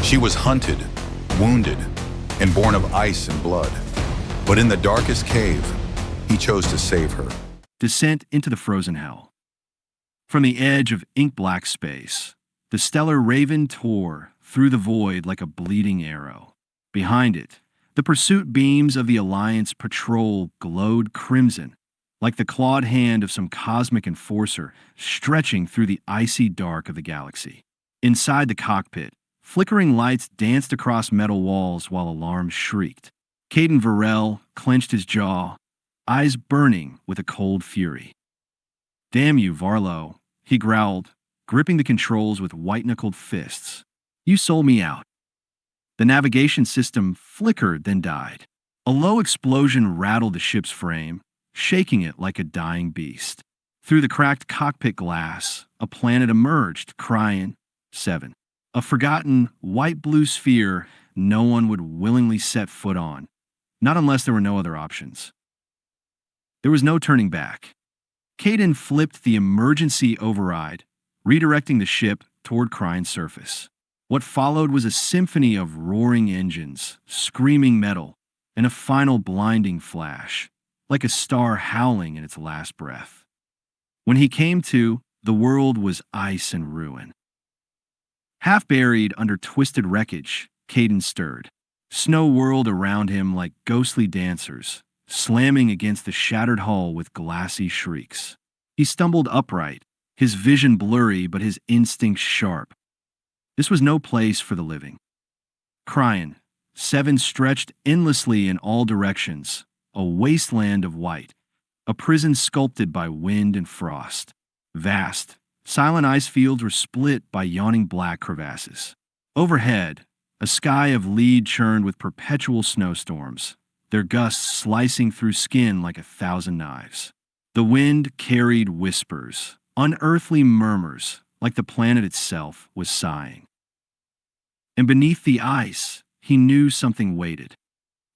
She was hunted, wounded, and born of ice and blood. But in the darkest cave, he chose to save her. Descent into the frozen hell. From the edge of ink-black space, the stellar raven tore through the void like a bleeding arrow. Behind it, the pursuit beams of the Alliance patrol glowed crimson, like the clawed hand of some cosmic enforcer stretching through the icy dark of the galaxy. Inside the cockpit, flickering lights danced across metal walls while alarms shrieked. Caden Varel clenched his jaw, eyes burning with a cold fury. "Damn you, Varlo," he growled, gripping the controls with white-knuckled fists. "You sold me out." The navigation system flickered, then died. A low explosion rattled the ship's frame, shaking it like a dying beast. Through the cracked cockpit glass, a planet emerged, Cryan 7. A forgotten, white-blue sphere no one would willingly set foot on, not unless there were no other options. There was no turning back. Caden flipped the emergency override, redirecting the ship toward Cryan's surface. What followed was a symphony of roaring engines, screaming metal, and a final blinding flash, like a star howling in its last breath. When he came to, the world was ice and ruin. Half buried under twisted wreckage, Caden stirred. Snow whirled around him like ghostly dancers, slamming against the shattered hull with glassy shrieks. He stumbled upright, his vision blurry but his instincts sharp. This was no place for the living. Cryan 7 stretched endlessly in all directions, a wasteland of white, a prison sculpted by wind and frost. Vast, silent ice fields were split by yawning black crevasses. Overhead, a sky of lead churned with perpetual snowstorms, their gusts slicing through skin like 1,000 knives. The wind carried whispers, unearthly murmurs, like the planet itself was sighing. And beneath the ice, he knew something waited.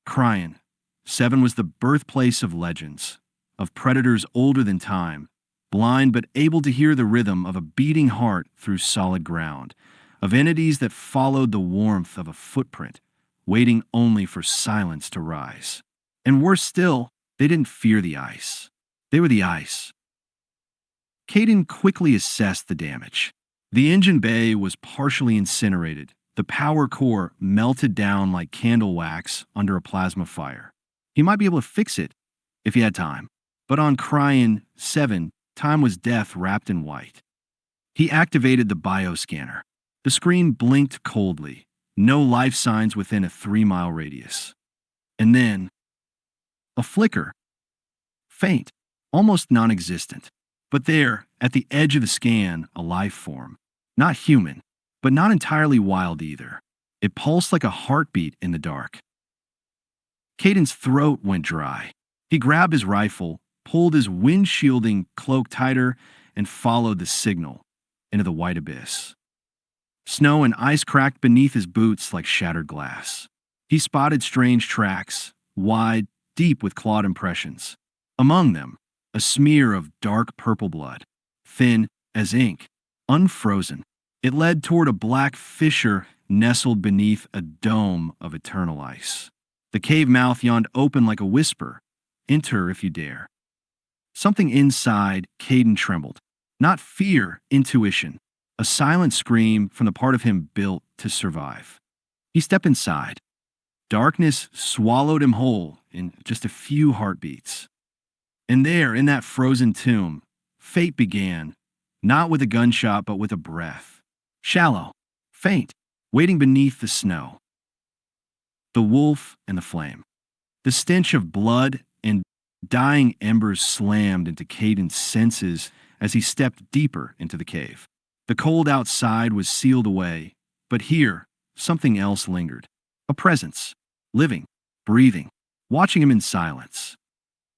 Cryan 7 was the birthplace of legends, of predators older than time, blind but able to hear the rhythm of a beating heart through solid ground, of entities that followed the warmth of a footprint, waiting only for silence to rise. And worse still, they didn't fear the ice. They were the ice. Caden quickly assessed the damage. The engine bay was partially incinerated, the power core melted down like candle wax under a plasma fire. He might be able to fix it if he had time, but on Cryan 7, time was death wrapped in white. He activated the bioscanner. The screen blinked coldly, no life signs within a 3-mile radius. And then, a flicker. Faint, almost non-existent. But there, at the edge of the scan, a life form. Not human, but not entirely wild either. It pulsed like a heartbeat in the dark. Caden's throat went dry. He grabbed his rifle, pulled his windshielding cloak tighter, and followed the signal into the white abyss. Snow and ice cracked beneath his boots like shattered glass. He spotted strange tracks, wide, deep with clawed impressions. Among them, a smear of dark purple blood, thin as ink, unfrozen. It led toward a black fissure nestled beneath a dome of eternal ice. The cave mouth yawned open like a whisper. "Enter if you dare." Something inside Caden trembled. Not fear, intuition. A silent scream from the part of him built to survive. He stepped inside. Darkness swallowed him whole in just a few heartbeats. And there, in that frozen tomb, fate began, not with a gunshot but with a breath. Shallow, faint, waiting beneath the snow. The wolf and the flame. The stench of blood and dying embers slammed into Caden's senses as he stepped deeper into the cave. The cold outside was sealed away, but here, something else lingered. A presence, living, breathing, watching him in silence.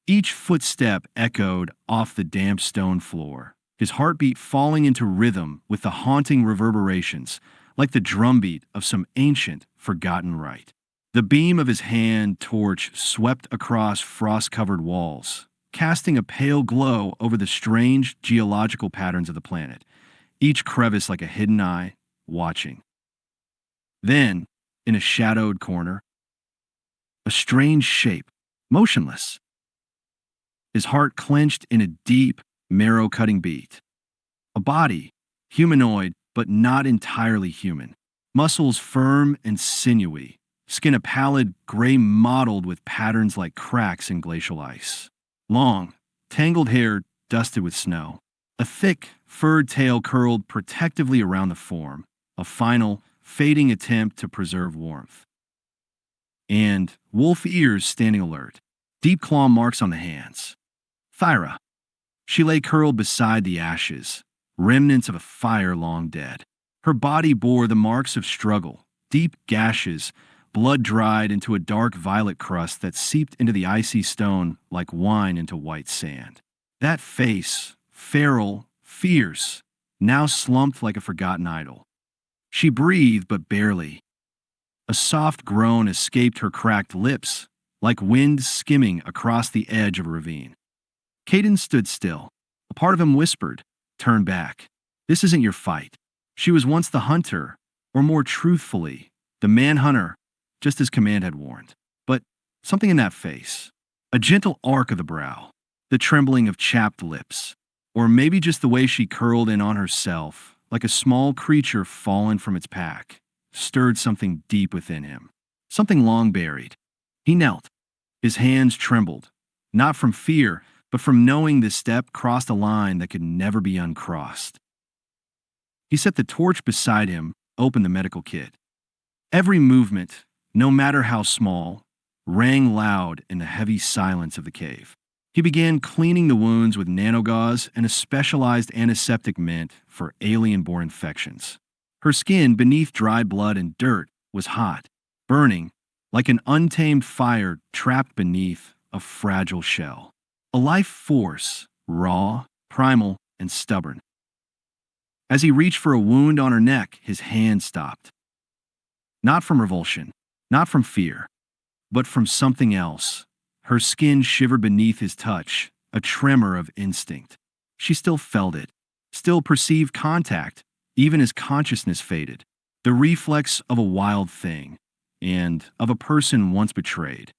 Each footstep echoed off the damp stone floor, his heartbeat falling into rhythm with the haunting reverberations, like the drumbeat of some ancient, forgotten rite. The beam of his hand torch swept across frost-covered walls, casting a pale glow over the strange geological patterns of the planet, each crevice like a hidden eye, watching. Then, in a shadowed corner, a strange shape, motionless, his heart clenched in a deep, marrow-cutting beat. A body, humanoid, but not entirely human. Muscles firm and sinewy, skin a pallid gray mottled with patterns like cracks in glacial ice. Long, tangled hair dusted with snow. A thick, furred tail curled protectively around the form, a final, fading attempt to preserve warmth. And wolf ears standing alert, deep claw marks on the hands. Thyra. She lay curled beside the ashes, remnants of a fire long dead. Her body bore the marks of struggle, deep gashes, blood dried into a dark violet crust that seeped into the icy stone like wine into white sand. That face, feral, fierce, now slumped like a forgotten idol. She breathed but barely. A soft groan escaped her cracked lips, like wind skimming across the edge of a ravine. Caden stood still. A part of him whispered, "Turn back. This isn't your fight." She was once the hunter, or more truthfully, the manhunter, just as Command had warned. But something in that face, a gentle arc of the brow, the trembling of chapped lips, or maybe just the way she curled in on herself, like a small creature fallen from its pack, stirred something deep within him, something long buried. He knelt. His hands trembled, not from fear, but from knowing this step crossed a line that could never be uncrossed. He set the torch beside him, opened the medical kit. Every movement, no matter how small, rang loud in the heavy silence of the cave. He began cleaning the wounds with nanogauze and a specialized antiseptic meant for alien-borne infections. Her skin, beneath dry blood and dirt, was hot, burning, like an untamed fire trapped beneath a fragile shell. A life force, raw, primal, and stubborn. As he reached for a wound on her neck, his hand stopped. Not from revulsion, not from fear, but from something else. Her skin shivered beneath his touch, a tremor of instinct. She still felt it, still perceived contact, even as consciousness faded. The reflex of a wild thing, and of a person once betrayed.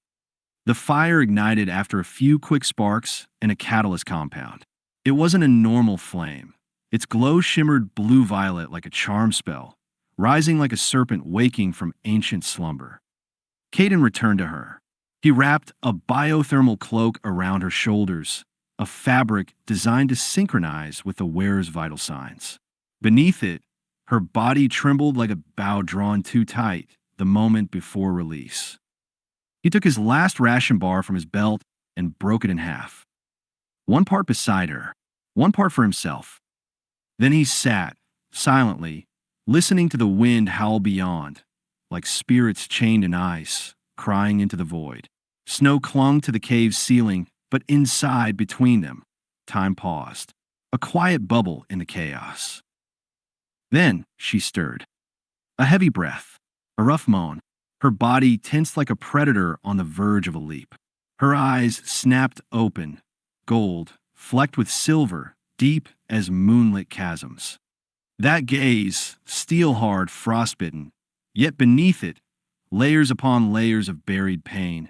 The fire ignited after a few quick sparks and a catalyst compound. It wasn't a normal flame. Its glow shimmered blue-violet like a charm spell, rising like a serpent waking from ancient slumber. Caden returned to her. He wrapped a biothermal cloak around her shoulders, a fabric designed to synchronize with the wearer's vital signs. Beneath it, her body trembled like a bow drawn too tight the moment before release. He took his last ration bar from his belt and broke it in half. One part beside her, one part for himself. Then he sat, silently, listening to the wind howl beyond, like spirits chained in ice, crying into the void. Snow clung to the cave's ceiling, but inside, between them, time paused. A quiet bubble in the chaos. Then she stirred. A heavy breath, a rough moan, her body tensed like a predator on the verge of a leap. Her eyes snapped open, gold, flecked with silver, deep as moonlit chasms. That gaze, steel-hard, frostbitten, yet beneath it, layers upon layers of buried pain,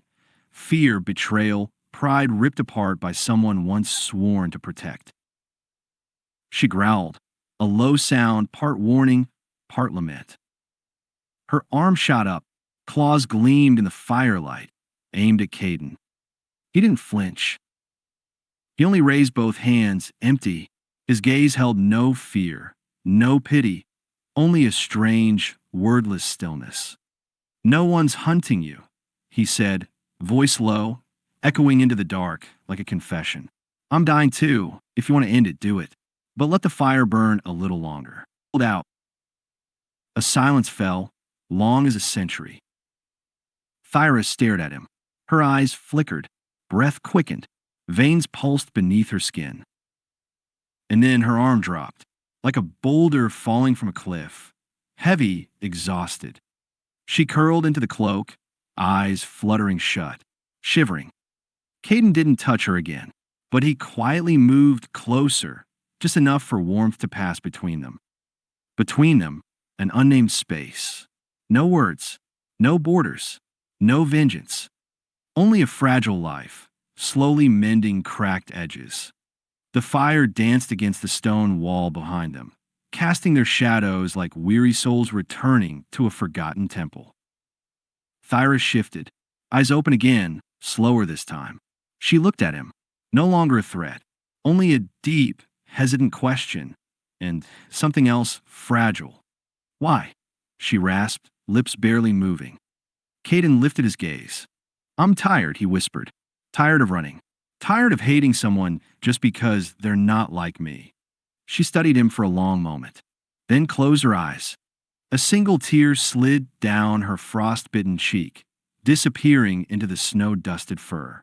fear, betrayal, pride ripped apart by someone once sworn to protect. She growled, a low sound, part warning, part lament. Her arm shot up, claws gleamed in the firelight, aimed at Caden. He didn't flinch. He only raised both hands, empty. His gaze held no fear, no pity, only a strange, wordless stillness. "No one's hunting you," he said, voice low, echoing into the dark like a confession. "I'm dying too. If you want to end it, do it. But let the fire burn a little longer." Hold out. A silence fell, long as a century. Thyra stared at him. Her eyes flickered, breath quickened, veins pulsed beneath her skin. And then her arm dropped, like a boulder falling from a cliff, heavy, exhausted. She curled into the cloak, eyes fluttering shut, shivering. Caden didn't touch her again, but he quietly moved closer, just enough for warmth to pass between them. Between them, an unnamed space. No words, no borders, no vengeance. Only a fragile life, slowly mending cracked edges. The fire danced against the stone wall behind them, casting their shadows like weary souls returning to a forgotten temple. Thyra shifted, eyes open again, slower this time. She looked at him, no longer a threat, only a deep, hesitant question, and something else fragile. Why? She rasped, lips barely moving. Caden lifted his gaze. I'm tired, he whispered. Tired of running. Tired of hating someone just because they're not like me. She studied him for a long moment, then closed her eyes. A single tear slid down her frost-bitten cheek, disappearing into the snow-dusted fur.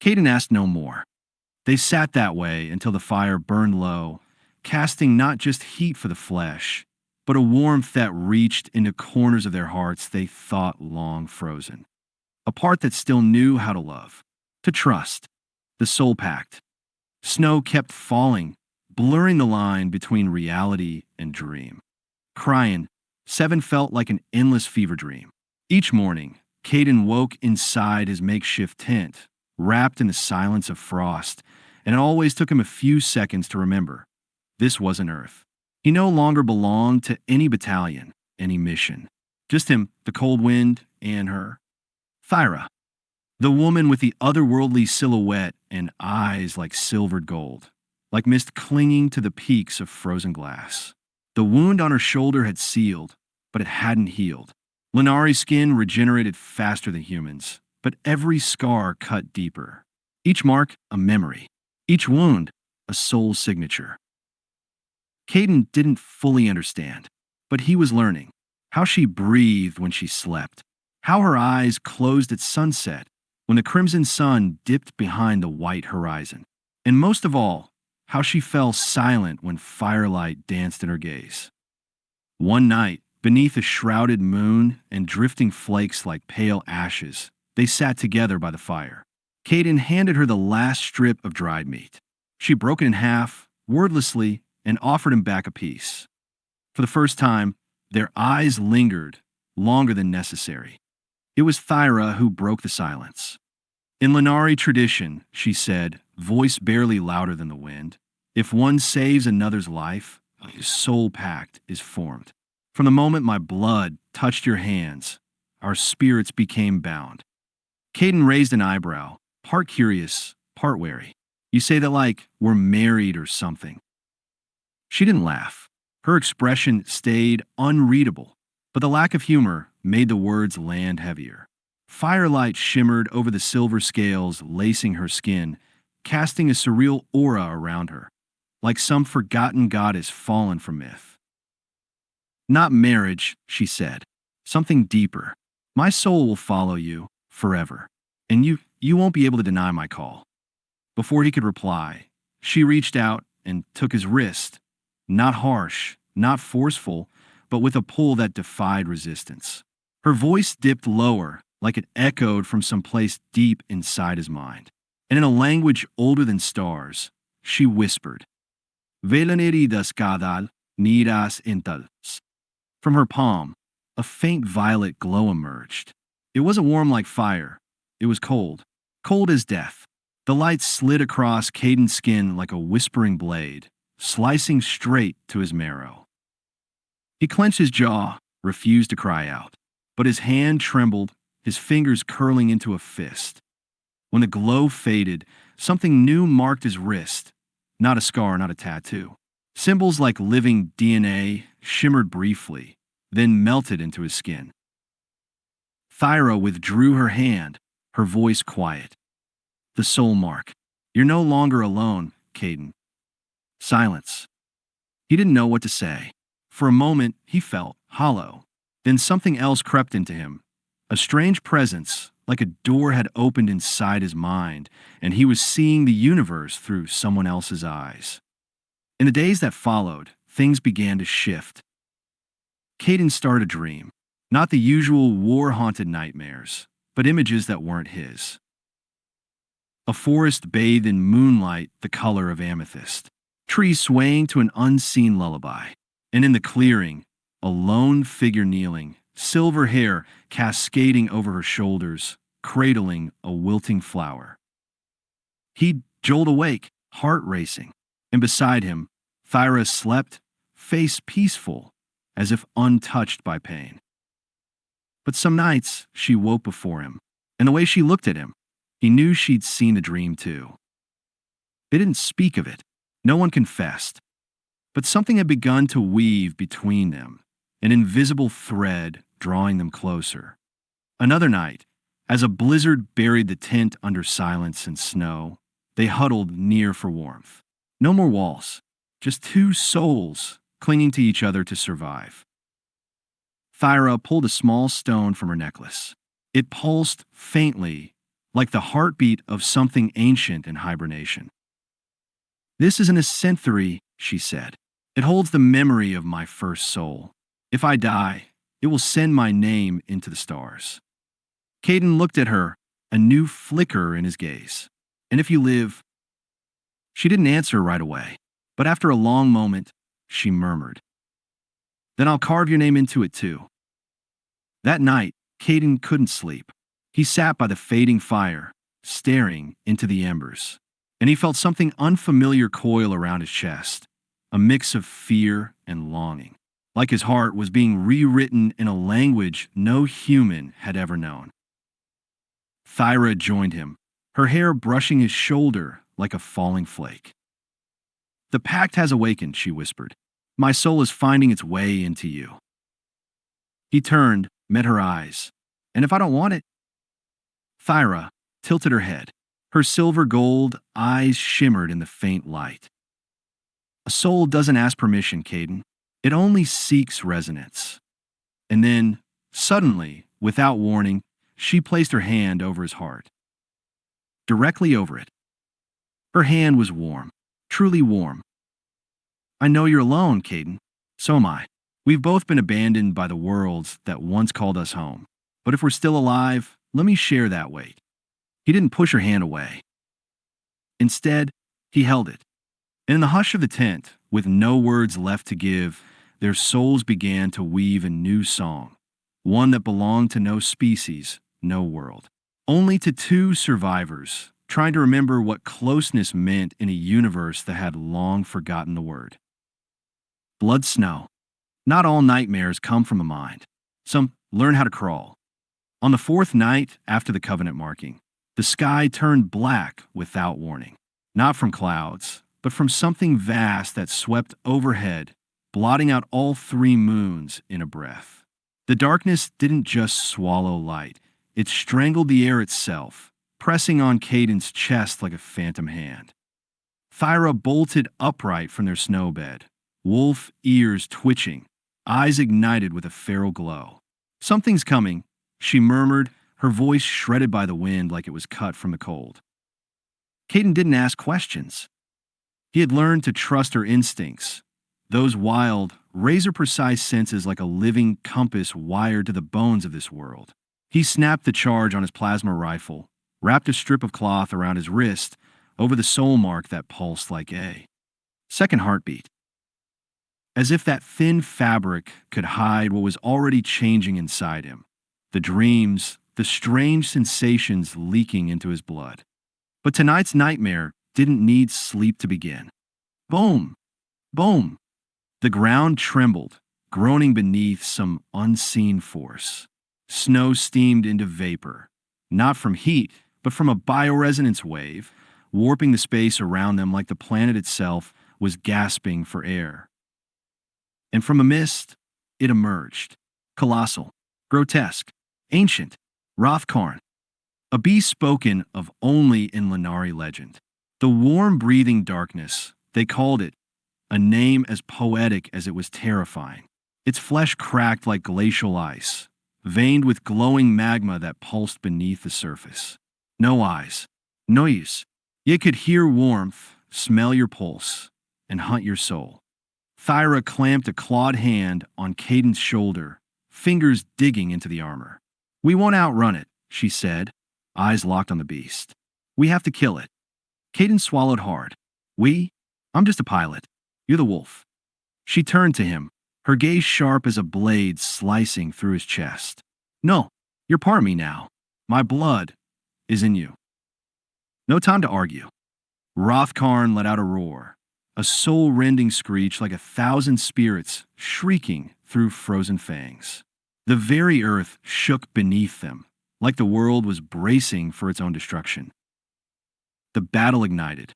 Caden asked no more. They sat that way until the fire burned low, casting not just heat for the flesh, but a warmth that reached into corners of their hearts they thought long frozen. A part that still knew how to love, to trust, the soul pact. Snow kept falling, blurring the line between reality and dream. Cryan, 7 felt like an endless fever dream. Each morning, Caden woke inside his makeshift tent, wrapped in the silence of frost, and it always took him a few seconds to remember. This wasn't Earth. He no longer belonged to any battalion, any mission. Just him, the cold wind, and her. Thyra, the woman with the otherworldly silhouette and eyes like silvered gold, like mist clinging to the peaks of frozen glass. The wound on her shoulder had sealed, but it hadn't healed. Leonari's skin regenerated faster than humans, but every scar cut deeper. Each mark, a memory. Each wound, a soul signature. Caden didn't fully understand, but he was learning. How she breathed when she slept. How her eyes closed at sunset when the crimson sun dipped behind the white horizon. And most of all, how she fell silent when firelight danced in her gaze. One night, beneath a shrouded moon and drifting flakes like pale ashes, they sat together by the fire. Caden handed her the last strip of dried meat. She broke it in half, wordlessly, and offered him back a piece. For the first time, their eyes lingered longer than necessary. It was Thyra who broke the silence. In Leonari tradition, she said, voice barely louder than the wind, if one saves another's life, a soul pact is formed. From the moment my blood touched your hands, our spirits became bound. Caden raised an eyebrow, part curious, part wary. You say that like we're married or something. She didn't laugh. Her expression stayed unreadable, but the lack of humor made the words land heavier. Firelight shimmered over the silver scales lacing her skin, casting a surreal aura around her, like some forgotten goddess fallen from myth. Not marriage, she said. Something deeper. My soul will follow you forever, and you won't be able to deny my call. Before he could reply, she reached out and took his wrist, not harsh, not forceful, but with a pull that defied resistance. Her voice dipped lower, like it echoed from someplace deep inside his mind. And in a language older than stars, she whispered, Velaneri das kadal, niras intals. From her palm, a faint violet glow emerged. It wasn't warm like fire. It was cold. Cold as death. The light slid across Caden's skin like a whispering blade, slicing straight to his marrow. He clenched his jaw, refused to cry out, but his hand trembled, his fingers curling into a fist. When the glow faded, something new marked his wrist, not a scar, not a tattoo. Symbols like living DNA shimmered briefly, then melted into his skin. Thyra withdrew her hand, her voice quiet. The soul mark. You're no longer alone, Caden. Silence. He didn't know what to say. For a moment, he felt hollow. Then something else crept into him. A strange presence, like a door had opened inside his mind, and he was seeing the universe through someone else's eyes. In the days that followed, things began to shift. Caden started a dream. Not the usual war-haunted nightmares, but images that weren't his. A forest bathed in moonlight the color of amethyst. Trees swaying to an unseen lullaby. And in the clearing, a lone figure kneeling, silver hair cascading over her shoulders, cradling a wilting flower. He jolt awake, heart racing, and beside him, Thyra slept, face peaceful, as if untouched by pain. But some nights she woke before him, and the way she looked at him, he knew she'd seen the dream too. They didn't speak of it, no one confessed, but something had begun to weave between them, an invisible thread drawing them closer. Another night, as a blizzard buried the tent under silence and snow, they huddled near for warmth. No more walls, just two souls clinging to each other to survive. Thyra pulled a small stone from her necklace. It pulsed faintly, like the heartbeat of something ancient in hibernation. "This is an ascenthary," she said. "It holds the memory of my first soul. If I die, it will send my name into the stars." Caden looked at her, a new flicker in his gaze. "And if you live?" She didn't answer right away, but after a long moment, she murmured, "Then I'll carve your name into it too." That night, Caden couldn't sleep. He sat by the fading fire, staring into the embers, and he felt something unfamiliar coil around his chest, a mix of fear and longing, like his heart was being rewritten in a language no human had ever known. Thyra joined him, her hair brushing his shoulder like a falling flake. "The Pact has awakened," she whispered. "My soul is finding its way into you." He turned, met her eyes. "And if I don't want it?" Thyra tilted her head. Her silver gold eyes shimmered in the faint light. "A soul doesn't ask permission, Caden. It only seeks resonance." And then, suddenly, without warning, she placed her hand over his heart. Directly over it. Her hand was warm, truly warm. "I know you're alone, Caden. So am I. We've both been abandoned by the worlds that once called us home. But if we're still alive, let me share that weight." He didn't push her hand away. Instead, he held it. And in the hush of the tent, with no words left to give, their souls began to weave a new song, one that belonged to no species, no world. Only to two survivors, trying to remember what closeness meant in a universe that had long forgotten the word. Blood snow. Not all nightmares come from the mind. Some learn how to crawl. On the fourth night after the covenant marking, the sky turned black without warning. Not from clouds, but from something vast that swept overhead, blotting out all three moons in a breath. The darkness didn't just swallow light. It strangled the air itself, pressing on Caden's chest like a phantom hand. Thyra bolted upright from their snowbed, wolf ears twitching, eyes ignited with a feral glow. "Something's coming," she murmured, her voice shredded by the wind like it was cut from the cold. Caden didn't ask questions. He had learned to trust her instincts, those wild, razor-precise senses like a living compass wired to the bones of this world. He snapped the charge on his plasma rifle, wrapped a strip of cloth around his wrist over the soul mark that pulsed like a second heartbeat. As if that thin fabric could hide what was already changing inside him, the dreams, the strange sensations leaking into his blood. But tonight's nightmare didn't need sleep to begin. Boom! Boom! The ground trembled, groaning beneath some unseen force. Snow steamed into vapor, not from heat, but from a bioresonance wave, warping the space around them like the planet itself was gasping for air. And from a mist, it emerged, colossal, grotesque, ancient, Rothcarn, a beast spoken of only in Leonari legend. The warm-breathing darkness, they called it, a name as poetic as it was terrifying. Its flesh cracked like glacial ice, veined with glowing magma that pulsed beneath the surface. No eyes, no use. Yet could hear warmth, smell your pulse, and hunt your soul. Thyra clamped a clawed hand on Caden's shoulder, fingers digging into the armor. "We won't outrun it," she said, eyes locked on the beast. "We have to kill it." Caden swallowed hard. "We? I'm just a pilot. You're the wolf." She turned to him, her gaze sharp as a blade slicing through his chest. No, you're part of me now. My blood is in you. No time to argue. Rothcarn let out a roar, a soul-rending screech like 1,000 spirits shrieking through frozen fangs. The very earth shook beneath them, like the world was bracing for its own destruction. The battle ignited.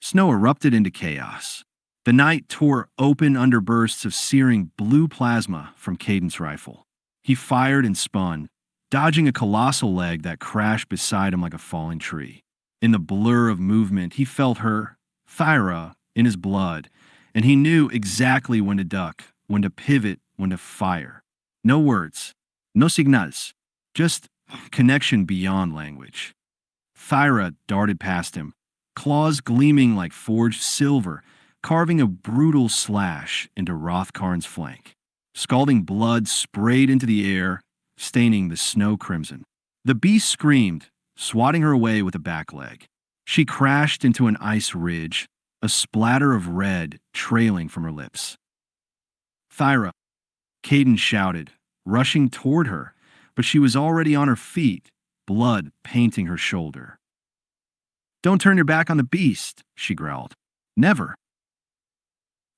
Snow erupted into chaos. The night tore open under bursts of searing blue plasma from Caden's rifle. He fired and spun, dodging a colossal leg that crashed beside him like a falling tree. In the blur of movement, he felt her, Thyra, in his blood, and he knew exactly when to duck, when to pivot, when to fire. No words, no signals, just connection beyond language. Thyra darted past him, claws gleaming like forged silver, carving a brutal slash into Rothcarn's flank. Scalding blood sprayed into the air, staining the snow crimson. The beast screamed, swatting her away with a back leg. She crashed into an ice ridge, a splatter of red trailing from her lips. Thyra, Caden shouted, rushing toward her, but she was already on her feet, blood painting her shoulder. Don't turn your back on the beast, she growled. Never.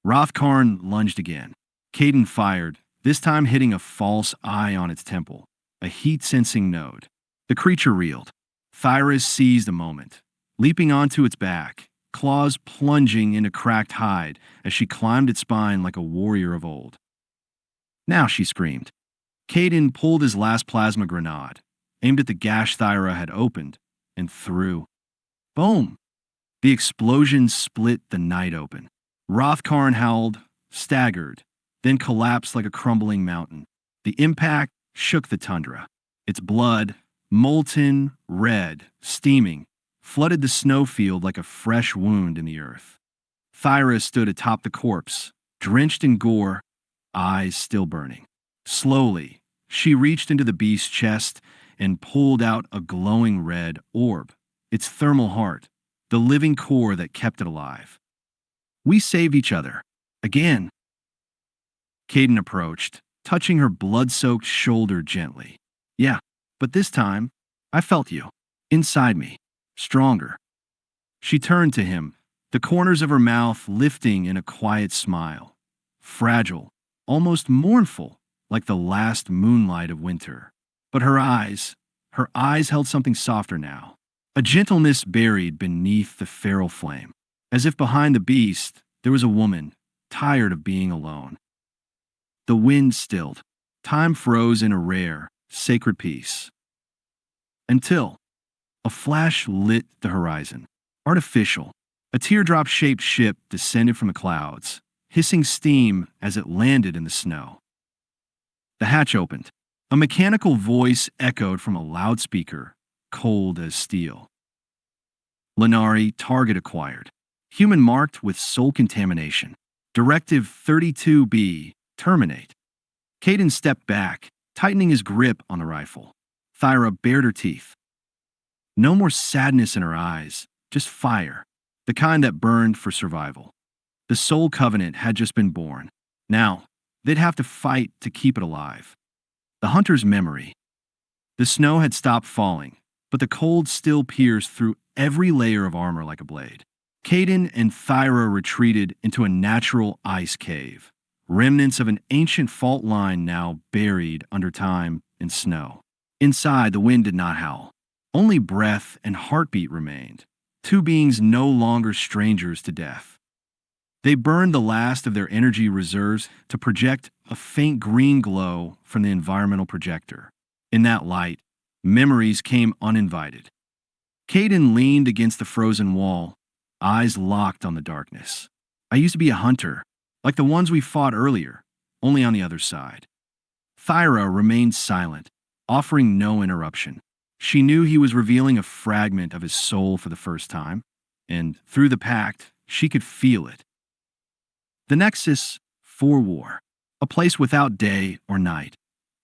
Rothcarn lunged again. Caden fired, this time hitting a false eye on its temple, a heat-sensing node. The creature reeled. Thyra seized the moment, leaping onto its back, claws plunging into cracked hide as she climbed its spine like a warrior of old. Now, she screamed. Caden pulled his last plasma grenade, aimed at the gash Thyra had opened, and threw. Boom! The explosion split the night open. Rothcarn howled, staggered, then collapsed like a crumbling mountain. The impact shook the tundra. Its blood, molten, red, steaming, flooded the snowfield like a fresh wound in the earth. Thyra stood atop the corpse, drenched in gore, eyes still burning. Slowly, she reached into the beast's chest and pulled out a glowing red orb, its thermal heart, the living core that kept it alive. We saved each other. Again. Caden approached, touching her blood-soaked shoulder gently. Yeah, but this time, I felt you. Inside me. Stronger. She turned to him, the corners of her mouth lifting in a quiet smile. Fragile, almost mournful, like the last moonlight of winter. But her eyes held something softer now. A gentleness buried beneath the feral flame. As if behind the beast, there was a woman, tired of being alone. The wind stilled. Time froze in a rare, sacred peace. Until a flash lit the horizon. Artificial. A teardrop-shaped ship descended from the clouds, hissing steam as it landed in the snow. The hatch opened. A mechanical voice echoed from a loudspeaker, cold as steel. Leonari, target acquired. Human marked with soul contamination. Directive 32B, terminate. Caden stepped back, tightening his grip on the rifle. Thyra bared her teeth. No more sadness in her eyes, just fire, the kind that burned for survival. The Soul Covenant had just been born. Now, they'd have to fight to keep it alive. The hunter's memory. The snow had stopped falling, but the cold still pierced through every layer of armor like a blade. Caden and Thyra retreated into a natural ice cave, remnants of an ancient fault line now buried under time and snow. Inside, the wind did not howl. Only breath and heartbeat remained, two beings no longer strangers to death. They burned the last of their energy reserves to project a faint green glow from the environmental projector. In that light, memories came uninvited. Caden leaned against the frozen wall, eyes locked on the darkness. I used to be a hunter, like the ones we fought earlier, only on the other side. Thyra remained silent, offering no interruption. She knew he was revealing a fragment of his soul for the first time, and through the Pact, she could feel it. The Nexus for war, a place without day or night,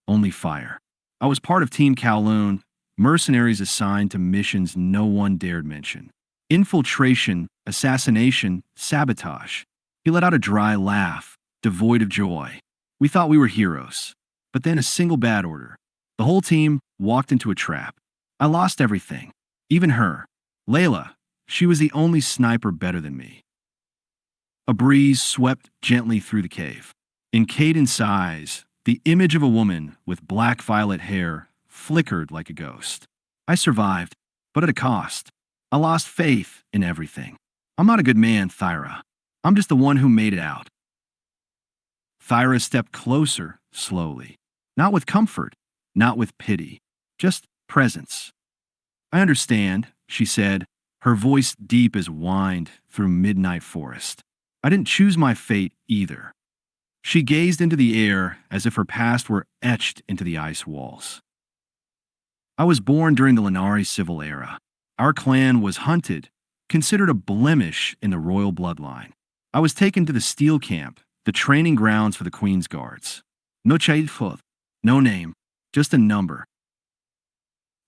only fire. I was part of Team Kowloon, mercenaries assigned to missions no one dared mention. Infiltration, assassination, sabotage. He let out a dry laugh, devoid of joy. We thought we were heroes. But then a single bad order. The whole team walked into a trap. I lost everything. Even her. Layla. She was the only sniper better than me. A breeze swept gently through the cave. In Caden's eyes, the image of a woman with black-violet hair flickered like a ghost. I survived, but at a cost. I lost faith in everything. I'm not a good man, Thyra. I'm just the one who made it out. Thyra stepped closer, slowly. Not with comfort, not with pity, just presence. I understand, she said, her voice deep as wind through midnight forest. I didn't choose my fate either. She gazed into the air as if her past were etched into the ice walls. I was born during the Leonari civil era. Our clan was hunted, considered a blemish in the royal bloodline. I was taken to the steel camp, the training grounds for the Queen's Guards. No HFY, no name, just a number.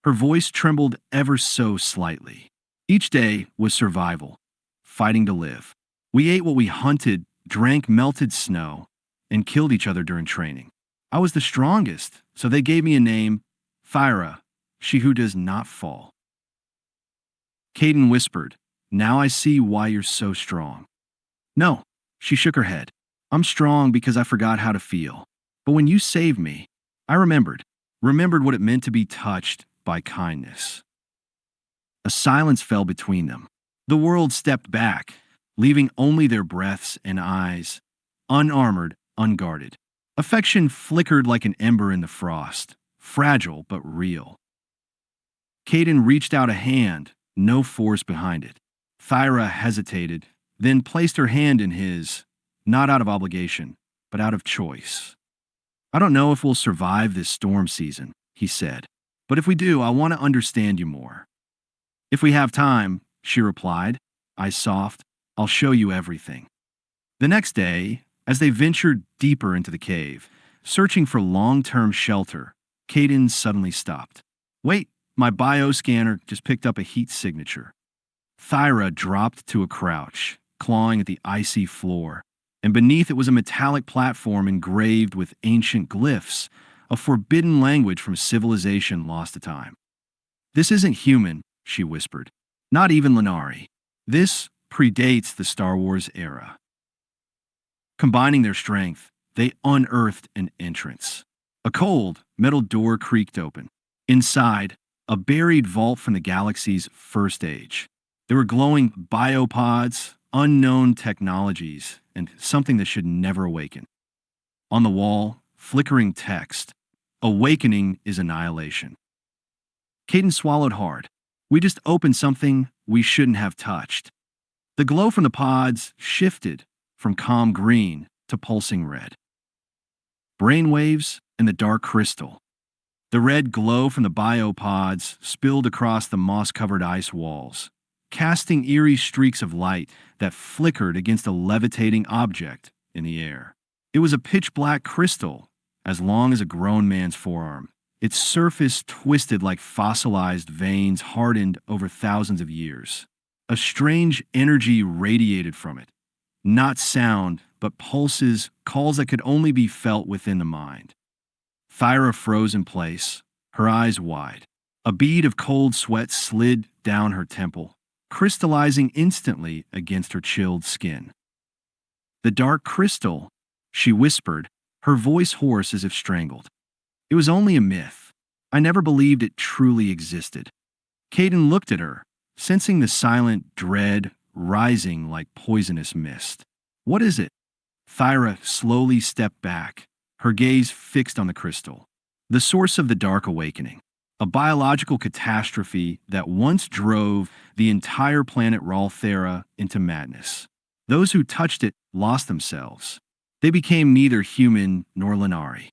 Her voice trembled ever so slightly. Each day was survival, fighting to live. We ate what we hunted, drank melted snow, and killed each other during training. I was the strongest, so they gave me a name, Thyra, she who does not fall. Caden whispered, "Now I see why you're so strong." No, she shook her head. I'm strong because I forgot how to feel. But when you saved me, I remembered what it meant to be touched by kindness. A silence fell between them. The world stepped back, leaving only their breaths and eyes, unarmored, unguarded. Affection flickered like an ember in the frost, fragile but real. Caden reached out a hand, no force behind it. Thyra hesitated, then placed her hand in his, not out of obligation, but out of choice. I don't know if we'll survive this storm season, he said, but if we do, I want to understand you more. If we have time, she replied, eyes soft, I'll show you everything. The next day, as they ventured deeper into the cave, searching for long-term shelter, Caden suddenly stopped. Wait, my bioscanner just picked up a heat signature. Thyra dropped to a crouch, clawing at the icy floor, and beneath it was a metallic platform engraved with ancient glyphs, a forbidden language from civilization lost to time. This isn't human, she whispered. Not even Leonari. This predates the Star Wars era. Combining their strength, they unearthed an entrance. A cold, metal door creaked open. Inside, a buried vault from the galaxy's first age. There were glowing biopods, unknown technologies, and something that should never awaken. On the wall, flickering text. Awakening is annihilation. Caden swallowed hard. We just opened something we shouldn't have touched. The glow from the pods shifted from calm green to pulsing red. Brainwaves and the dark crystal. The red glow from the biopods spilled across the moss-covered ice walls, casting eerie streaks of light that flickered against a levitating object in the air. It was a pitch-black crystal, as long as a grown man's forearm. Its surface twisted like fossilized veins hardened over thousands of years. A strange energy radiated from it. Not sound, but pulses, calls that could only be felt within the mind. Thyra froze in place, her eyes wide. A bead of cold sweat slid down her temple, crystallizing instantly against her chilled skin. The dark crystal, she whispered, her voice hoarse as if strangled. It was only a myth. I never believed it truly existed. Caden looked at her, sensing the silent dread rising like poisonous mist. What is it? Thyra slowly stepped back, her gaze fixed on the crystal. The source of the Dark Awakening, a biological catastrophe that once drove the entire planet Ralthera into madness. Those who touched it lost themselves. They became neither human nor Leonari.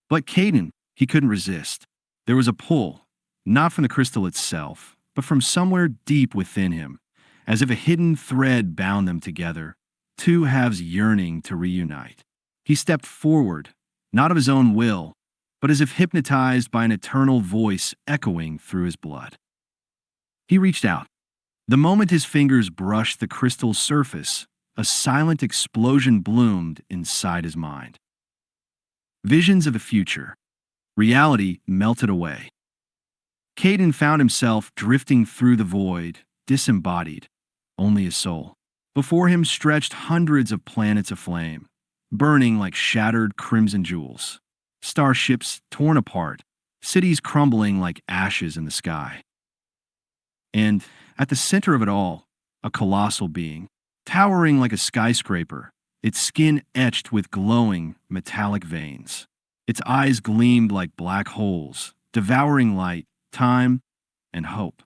But Caden, he couldn't resist. There was a pull, not from the crystal itself, but from somewhere deep within him, as if a hidden thread bound them together, two halves yearning to reunite. He stepped forward, not of his own will, but as if hypnotized by an eternal voice echoing through his blood. He reached out. The moment his fingers brushed the crystal's surface, a silent explosion bloomed inside his mind. Visions of the future. Reality melted away. Caden found himself drifting through the void, disembodied, only his soul. Before him stretched hundreds of planets aflame, burning like shattered crimson jewels. Starships torn apart, cities crumbling like ashes in the sky. And at the center of it all, a colossal being, towering like a skyscraper, its skin etched with glowing, metallic veins. Its eyes gleamed like black holes, devouring light, time, and hope.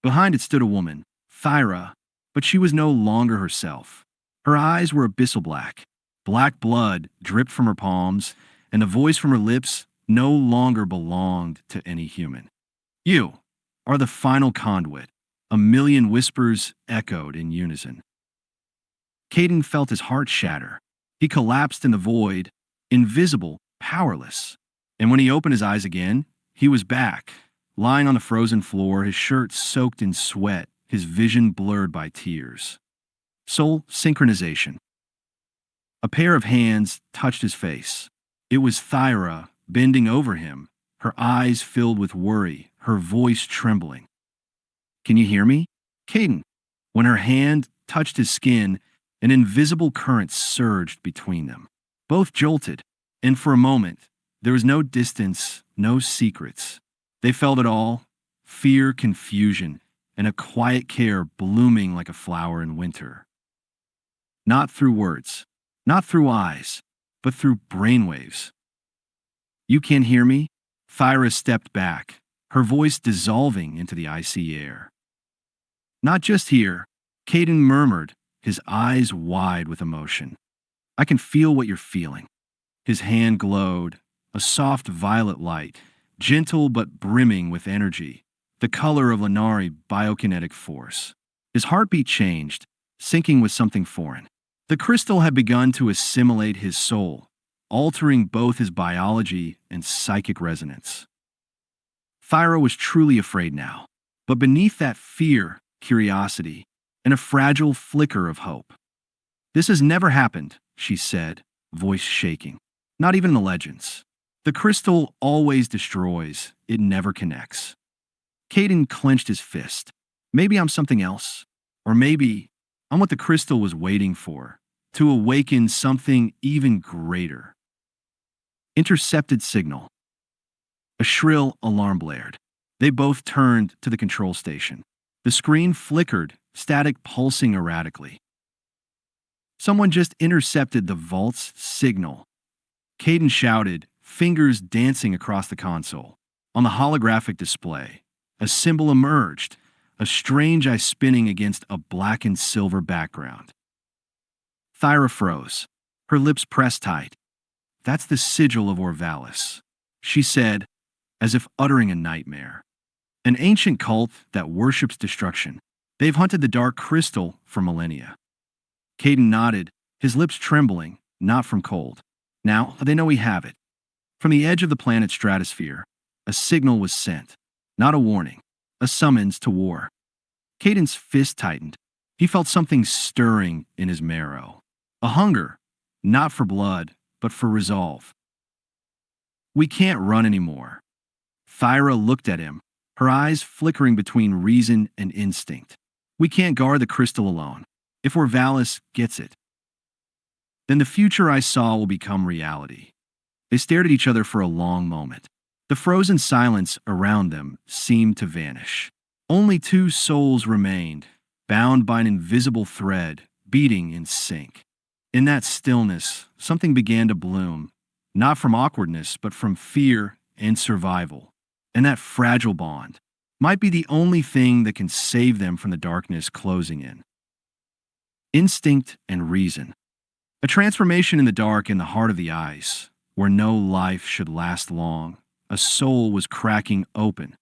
Behind it stood a woman, Thyra, but she was no longer herself. Her eyes were abyssal black. Black blood dripped from her palms, and the voice from her lips no longer belonged to any human. "You are the final conduit," a million whispers echoed in unison. Caden felt his heart shatter. He collapsed in the void, invisible, powerless. And when he opened his eyes again, he was back, lying on the frozen floor, his shirt soaked in sweat, his vision blurred by tears. Soul synchronization. A pair of hands touched his face. It was Thyra bending over him, her eyes filled with worry, her voice trembling. "Can you hear me, Caden?" When her hand touched his skin, an invisible current surged between them. Both jolted, and for a moment, there was no distance, no secrets. They felt it all: fear, confusion, and a quiet care blooming like a flower in winter. Not through words, not through eyes, but through brainwaves. "You can't hear me?" Thyra stepped back, her voice dissolving into the icy air. "Not just here," Caden murmured, his eyes wide with emotion. "I can feel what you're feeling." His hand glowed, a soft violet light, gentle but brimming with energy, the color of Leonari biokinetic force. His heartbeat changed, syncing with something foreign. The crystal had begun to assimilate his soul, altering both his biology and psychic resonance. Thyra was truly afraid now, but beneath that fear, curiosity, and a fragile flicker of hope. "This has never happened," she said, voice shaking. "Not even in the legends. The crystal always destroys, it never connects." Caden clenched his fist. Maybe I'm something else. Or maybe I'm what the crystal was waiting for, to awaken something even greater. Intercepted signal. A shrill alarm blared. They both turned to the control station. The screen flickered, static pulsing erratically. Someone just intercepted the vault's signal. Caden shouted, fingers dancing across the console. On the holographic display, a symbol emerged, a strange eye spinning against a black and silver background. Thyra froze, her lips pressed tight. "That's the sigil of Orvalis," she said, as if uttering a nightmare. "An ancient cult that worships destruction. They've hunted the dark crystal for millennia." Caden nodded, his lips trembling, not from cold. Now they know we have it. From the edge of the planet's stratosphere, a signal was sent. Not a warning, a summons to war. Caden's fist tightened. He felt something stirring in his marrow. A hunger, not for blood, but for resolve. "We can't run anymore." Thyra looked at him, her eyes flickering between reason and instinct. "We can't guard the crystal alone. If Orvalis gets it, then the future I saw will become reality." They stared at each other for a long moment. The frozen silence around them seemed to vanish. Only two souls remained, bound by an invisible thread, beating in sync. In that stillness, something began to bloom, not from awkwardness, but from fear and survival. And that fragile bond might be the only thing that can save them from the darkness closing in. Instinct and reason. A transformation in the dark in the heart of the ice, where no life should last long. A soul was cracking open,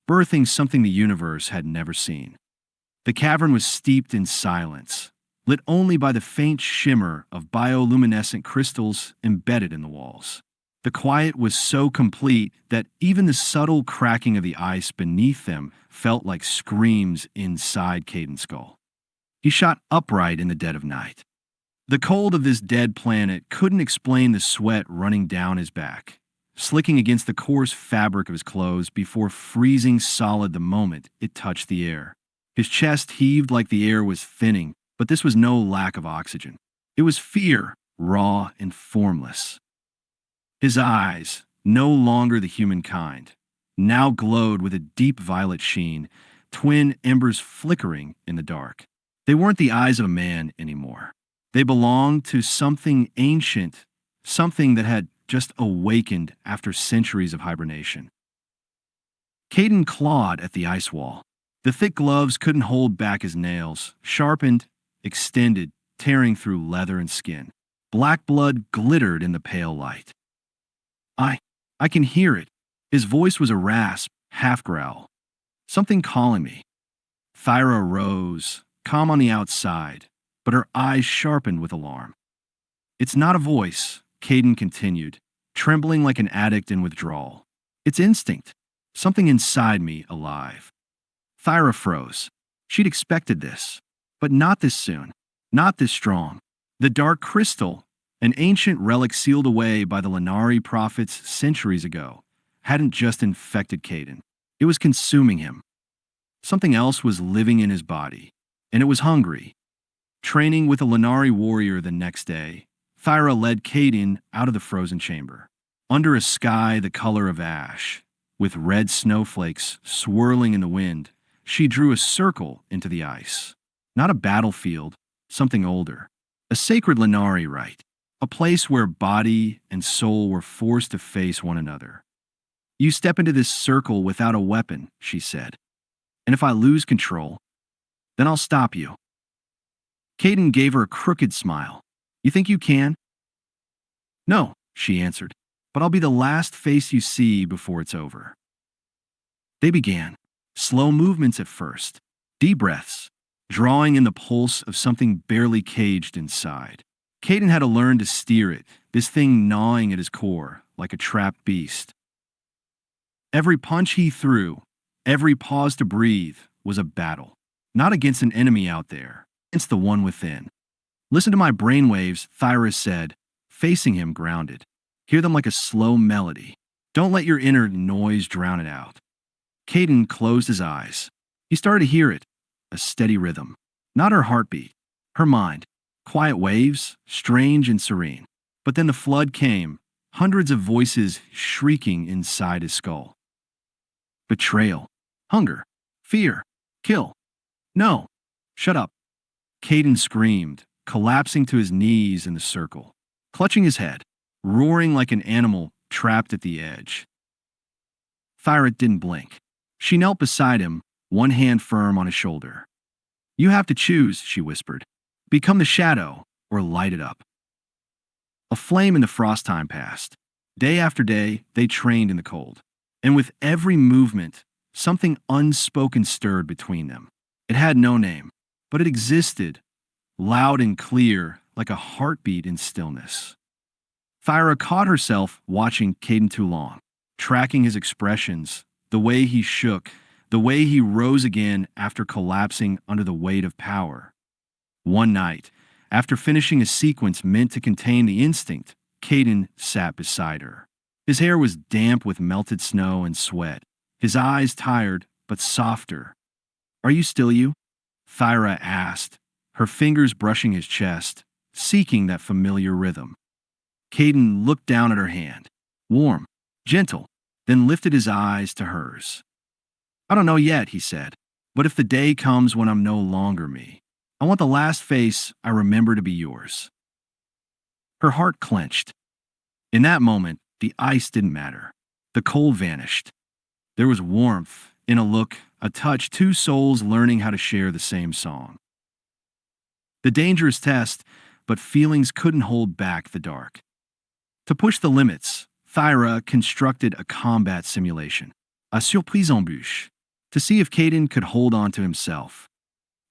birthing something the universe had never seen. The cavern was steeped in silence, lit only by the faint shimmer of bioluminescent crystals embedded in the walls. The quiet was so complete that even the subtle cracking of the ice beneath them felt like screams inside Caden's skull. He shot upright in the dead of night. The cold of this dead planet couldn't explain the sweat running down his back, slicking against the coarse fabric of his clothes before freezing solid the moment it touched the air. His chest heaved like the air was thinning, but this was no lack of oxygen. It was fear, raw and formless. His eyes, no longer the human kind, now glowed with a deep violet sheen, twin embers flickering in the dark. They weren't the eyes of a man anymore. They belonged to something ancient, something that had just awakened after centuries of hibernation. Caden clawed at the ice wall. The thick gloves couldn't hold back his nails, sharpened, extended, tearing through leather and skin. Black blood glittered in the pale light. I can hear it. His voice was a rasp, half-growl. Something calling me. Thyra rose, calm on the outside, but her eyes sharpened with alarm. It's not a voice, Caden continued, trembling like an addict in withdrawal. It's instinct, something inside me alive. Thyra froze. She'd expected this, but not this soon, not this strong. The dark crystal, an ancient relic sealed away by the Leonari prophets centuries ago, hadn't just infected Caden. It was consuming him. Something else was living in his body, and it was hungry. Training with a Leonari warrior the next day, Thyra led Caden out of the frozen chamber. Under a sky the color of ash, with red snowflakes swirling in the wind, she drew a circle into the ice. Not a battlefield, something older. A sacred Leonari rite, a place where body and soul were forced to face one another. You step into this circle without a weapon, she said. And if I lose control, then I'll stop you. Caden gave her a crooked smile. You think you can? No, she answered, but I'll be the last face you see before it's over. They began. Slow movements at first, deep breaths, drawing in the pulse of something barely caged inside. Caden had to learn to steer it, this thing gnawing at his core like a trapped beast. Every punch he threw, every pause to breathe was a battle, not against an enemy out there, against the one within. Listen to my brainwaves, Thyra said, facing him grounded. Hear them like a slow melody. Don't let your inner noise drown it out. Caden closed his eyes. He started to hear it, a steady rhythm. Not her heartbeat, her mind. Quiet waves, strange and serene. But then the flood came, hundreds of voices shrieking inside his skull. Betrayal, hunger, fear, kill. No, shut up. Caden screamed, collapsing to his knees in the circle, clutching his head, roaring like an animal trapped at the edge. Thyra didn't blink. She knelt beside him, one hand firm on his shoulder. You have to choose, she whispered. Become the shadow or light it up. A flame in the frost time passed. Day after day, they trained in the cold. And with every movement, something unspoken stirred between them. It had no name, but it existed, loud and clear, like a heartbeat in stillness. Thyra caught herself watching Caden too long, tracking his expressions, the way he shook, the way he rose again after collapsing under the weight of power. One night, after finishing a sequence meant to contain the instinct, Caden sat beside her. His hair was damp with melted snow and sweat, his eyes tired but softer. Are you still you? Thyra asked, her fingers brushing his chest, seeking that familiar rhythm. Caden looked down at her hand, warm, gentle, then lifted his eyes to hers. I don't know yet, he said, but if the day comes when I'm no longer me, I want the last face I remember to be yours. Her heart clenched. In that moment, the ice didn't matter. The cold vanished. There was warmth in a look, a touch, two souls learning how to share the same song. The dangerous test, but feelings couldn't hold back the dark. To push the limits, Thyra constructed a combat simulation, a surprise embûche, to see if Caden could hold on to himself.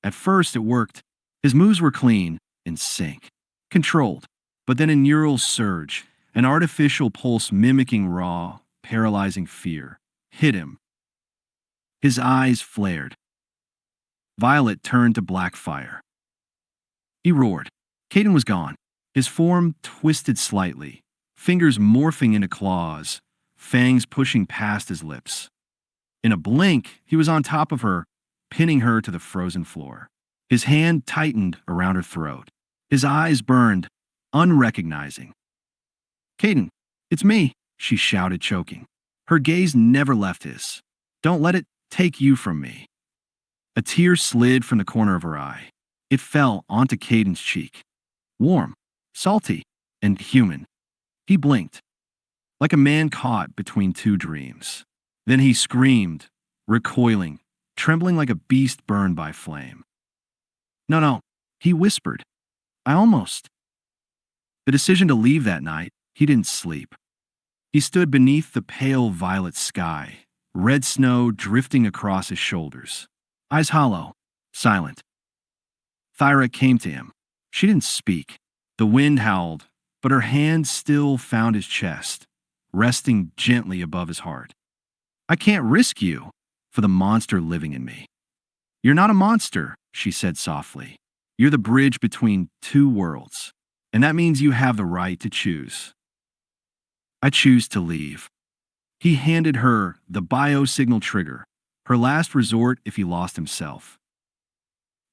At first it worked. His moves were clean, in sync, controlled, but then a neural surge, an artificial pulse mimicking raw, paralyzing fear, hit him. His eyes flared. Violet turned to black fire. He roared, Caden was gone, his form twisted slightly, fingers morphing into claws, fangs pushing past his lips. In a blink, he was on top of her, pinning her to the frozen floor. His hand tightened around her throat. His eyes burned, unrecognizing. "Caden, it's me," she shouted, choking. Her gaze never left his. "Don't let it take you from me." A tear slid from the corner of her eye. It fell onto Caden's cheek. Warm, salty, and human. He blinked, like a man caught between two dreams. Then he screamed, recoiling, trembling like a beast burned by flame. "No, no," he whispered. "I almost." The decision to leave that night, he didn't sleep. He stood beneath the pale violet sky, red snow drifting across his shoulders. Eyes hollow, silent. Thyra came to him. She didn't speak. The wind howled, but her hand still found his chest, resting gently above his heart. "I can't risk you for the monster living in me." "You're not a monster," she said softly. "You're the bridge between two worlds, and that means you have the right to choose." "I choose to leave." He handed her the biosignal trigger, her last resort if he lost himself.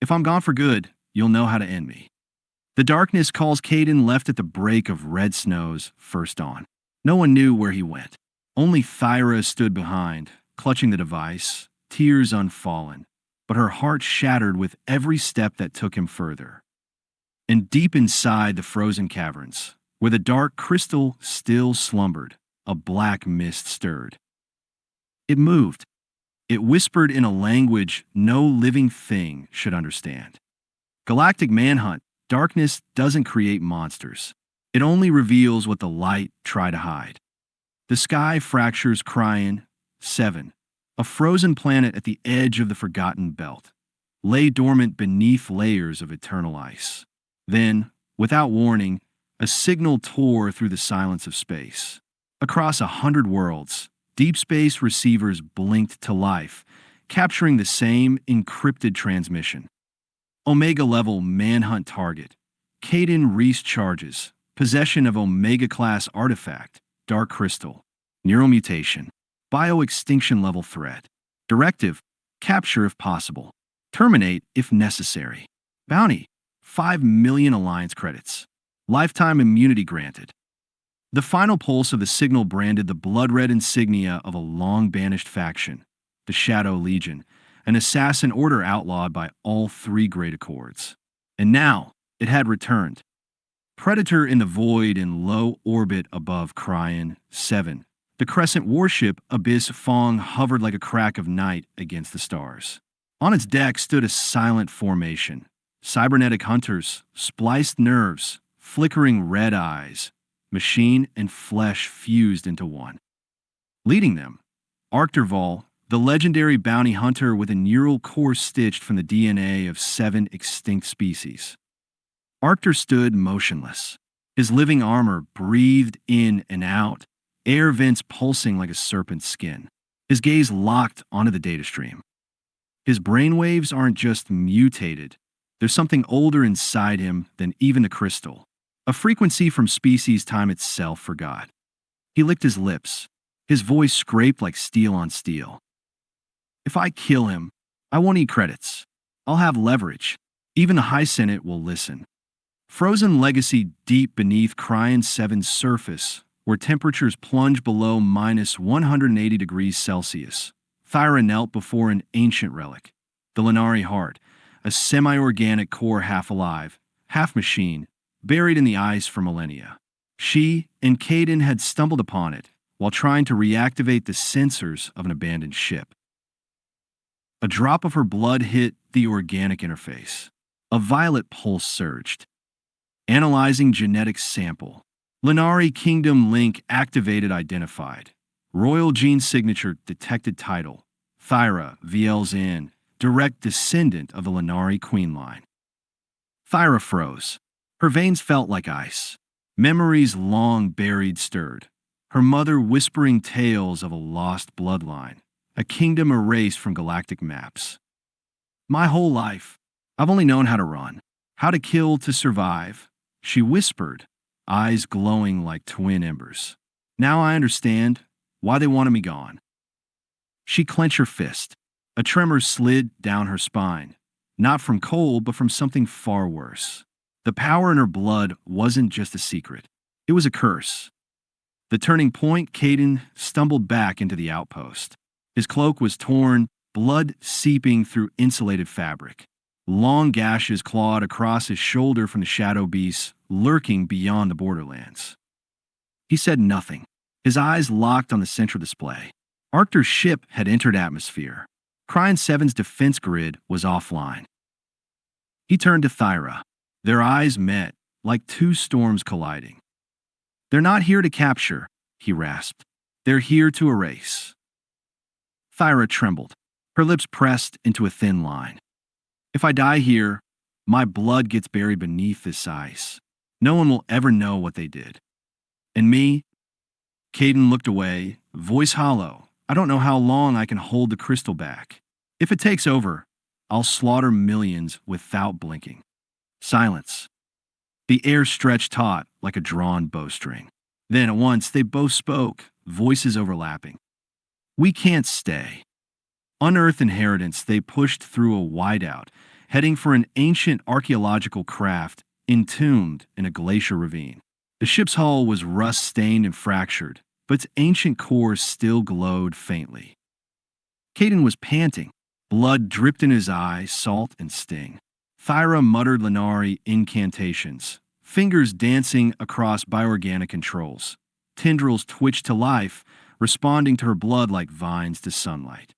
"If I'm gone for good, you'll know how to end me." The darkness calls Caden left at the break of red snow's first dawn. No one knew where he went. Only Thyra stood behind, clutching the device, tears unfallen, but her heart shattered with every step that took him further. And deep inside the frozen caverns, where the dark crystal still slumbered, a black mist stirred. It moved. It whispered in a language no living thing should understand. Galactic manhunt, darkness doesn't create monsters. It only reveals what the light try to hide. The sky fractures Cryan, 7, a frozen planet at the edge of the forgotten belt, lay dormant beneath layers of eternal ice. Then, without warning, a signal tore through the silence of space. Across 100 worlds, deep space receivers blinked to life, capturing the same encrypted transmission. Omega-level manhunt target. Caden Reese charges. Possession of Omega-class artifact. Dark crystal. Neuromutation. Bioextinction level threat. Directive. Capture if possible. Terminate if necessary. Bounty. 5 million Alliance credits. Lifetime immunity granted. The final pulse of the signal branded the blood-red insignia of a long-banished faction, the Shadow Legion, an assassin order outlawed by all 3 Great Accords. And now, it had returned. Predator in the void in low orbit above Cryan, 7. The crescent warship Abyss Fong hovered like a crack of night against the stars. On its deck stood a silent formation. Cybernetic hunters, spliced nerves, flickering red eyes, machine and flesh fused into one. Leading them, Arcturval, the legendary bounty hunter with a neural core stitched from the DNA of 7 extinct species. Arctur stood motionless. His living armor breathed in and out, air vents pulsing like a serpent's skin. His gaze locked onto the data stream. His brainwaves aren't just mutated. There's something older inside him than even the crystal. A frequency from species time itself forgot. He licked his lips. His voice scraped like steel on steel. "If I kill him, I won't need credits. I'll have leverage. Even the High Senate will listen." Frozen legacy deep beneath Cryan 7's surface, where temperatures plunge below minus 180 degrees Celsius, Thyra knelt before an ancient relic, the Leonari heart, a semi-organic core half alive, half machine, buried in the ice for millennia. She and Caden had stumbled upon it while trying to reactivate the sensors of an abandoned ship. A drop of her blood hit the organic interface. A violet pulse surged. Analyzing genetic sample. Leonari Kingdom link activated identified. Royal gene signature detected title. Thyra, VL's in, direct descendant of the Leonari Queen line. Thyra froze. Her veins felt like ice. Memories long buried stirred. Her mother whispering tales of a lost bloodline, a kingdom erased from galactic maps. My whole life, I've only known how to run, how to kill to survive, she whispered, eyes glowing like twin embers. Now I understand why they wanted me gone. She clenched her fist. A tremor slid down her spine, not from cold, but from something far worse. The power in her blood wasn't just a secret. It was a curse. The turning point, Caden stumbled back into the outpost. His cloak was torn, blood seeping through insulated fabric. Long gashes clawed across his shoulder from the shadow beasts lurking beyond the borderlands. He said nothing. His eyes locked on the central display. Arctur's ship had entered atmosphere. Cryan 7's defense grid was offline. He turned to Thyra. Their eyes met, like two storms colliding. "They're not here to capture," he rasped. "They're here to erase." Thyra trembled. Her lips pressed into a thin line. "If I die here, my blood gets buried beneath this ice. No one will ever know what they did." "And me?" Caden looked away, voice hollow. "I don't know how long I can hold the crystal back. If it takes over, I'll slaughter millions without blinking." Silence. The air stretched taut like a drawn bowstring. Then at once they both spoke, voices overlapping. "We can't stay." Unearthed inheritance, they pushed through a whiteout, heading for an ancient archaeological craft entombed in a glacier ravine. The ship's hull was rust-stained and fractured, but its ancient core still glowed faintly. Caden was panting. Blood dripped in his eyes, salt and sting. Thyra muttered Leonari incantations, fingers dancing across bioorganic controls. Tendrils twitched to life, responding to her blood like vines to sunlight.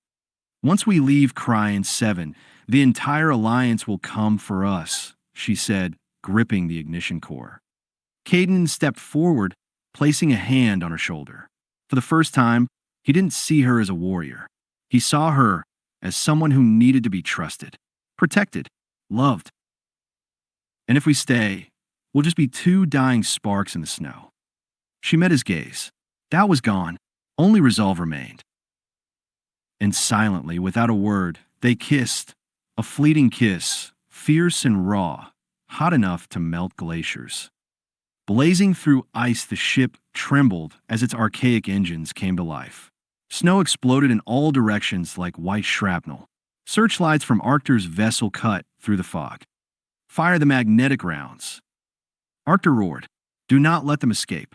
"Once we leave Cryan 7, the entire Alliance will come for us," she said, gripping the ignition core. Caden stepped forward, placing a hand on her shoulder. For the first time, he didn't see her as a warrior. He saw her as someone who needed to be trusted, protected, loved. "And if we stay, we'll just be two dying sparks in the snow." She met his gaze. Doubt was gone. Only resolve remained. And silently, without a word, they kissed. A fleeting kiss, fierce and raw, hot enough to melt glaciers. Blazing through ice, the ship trembled as its archaic engines came to life. Snow exploded in all directions like white shrapnel. Searchlights from Arctur's vessel cut through the fog. "Fire the magnetic rounds." Arctur roared. "Do not let them escape."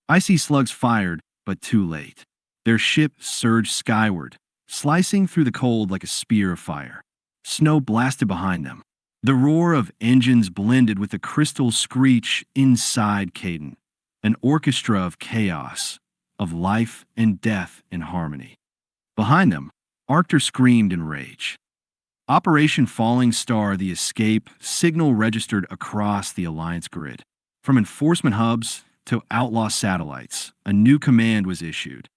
Icy slugs fired, but too late. Their ship surged skyward, slicing through the cold like a spear of fire. Snow blasted behind them. The roar of engines blended with the crystal screech inside Caden, an orchestra of chaos, of life and death in harmony. Behind them, Arctur screamed in rage. Operation Falling Star, the escape signal registered across the Alliance grid. From enforcement hubs to outlaw satellites, a new command was issued.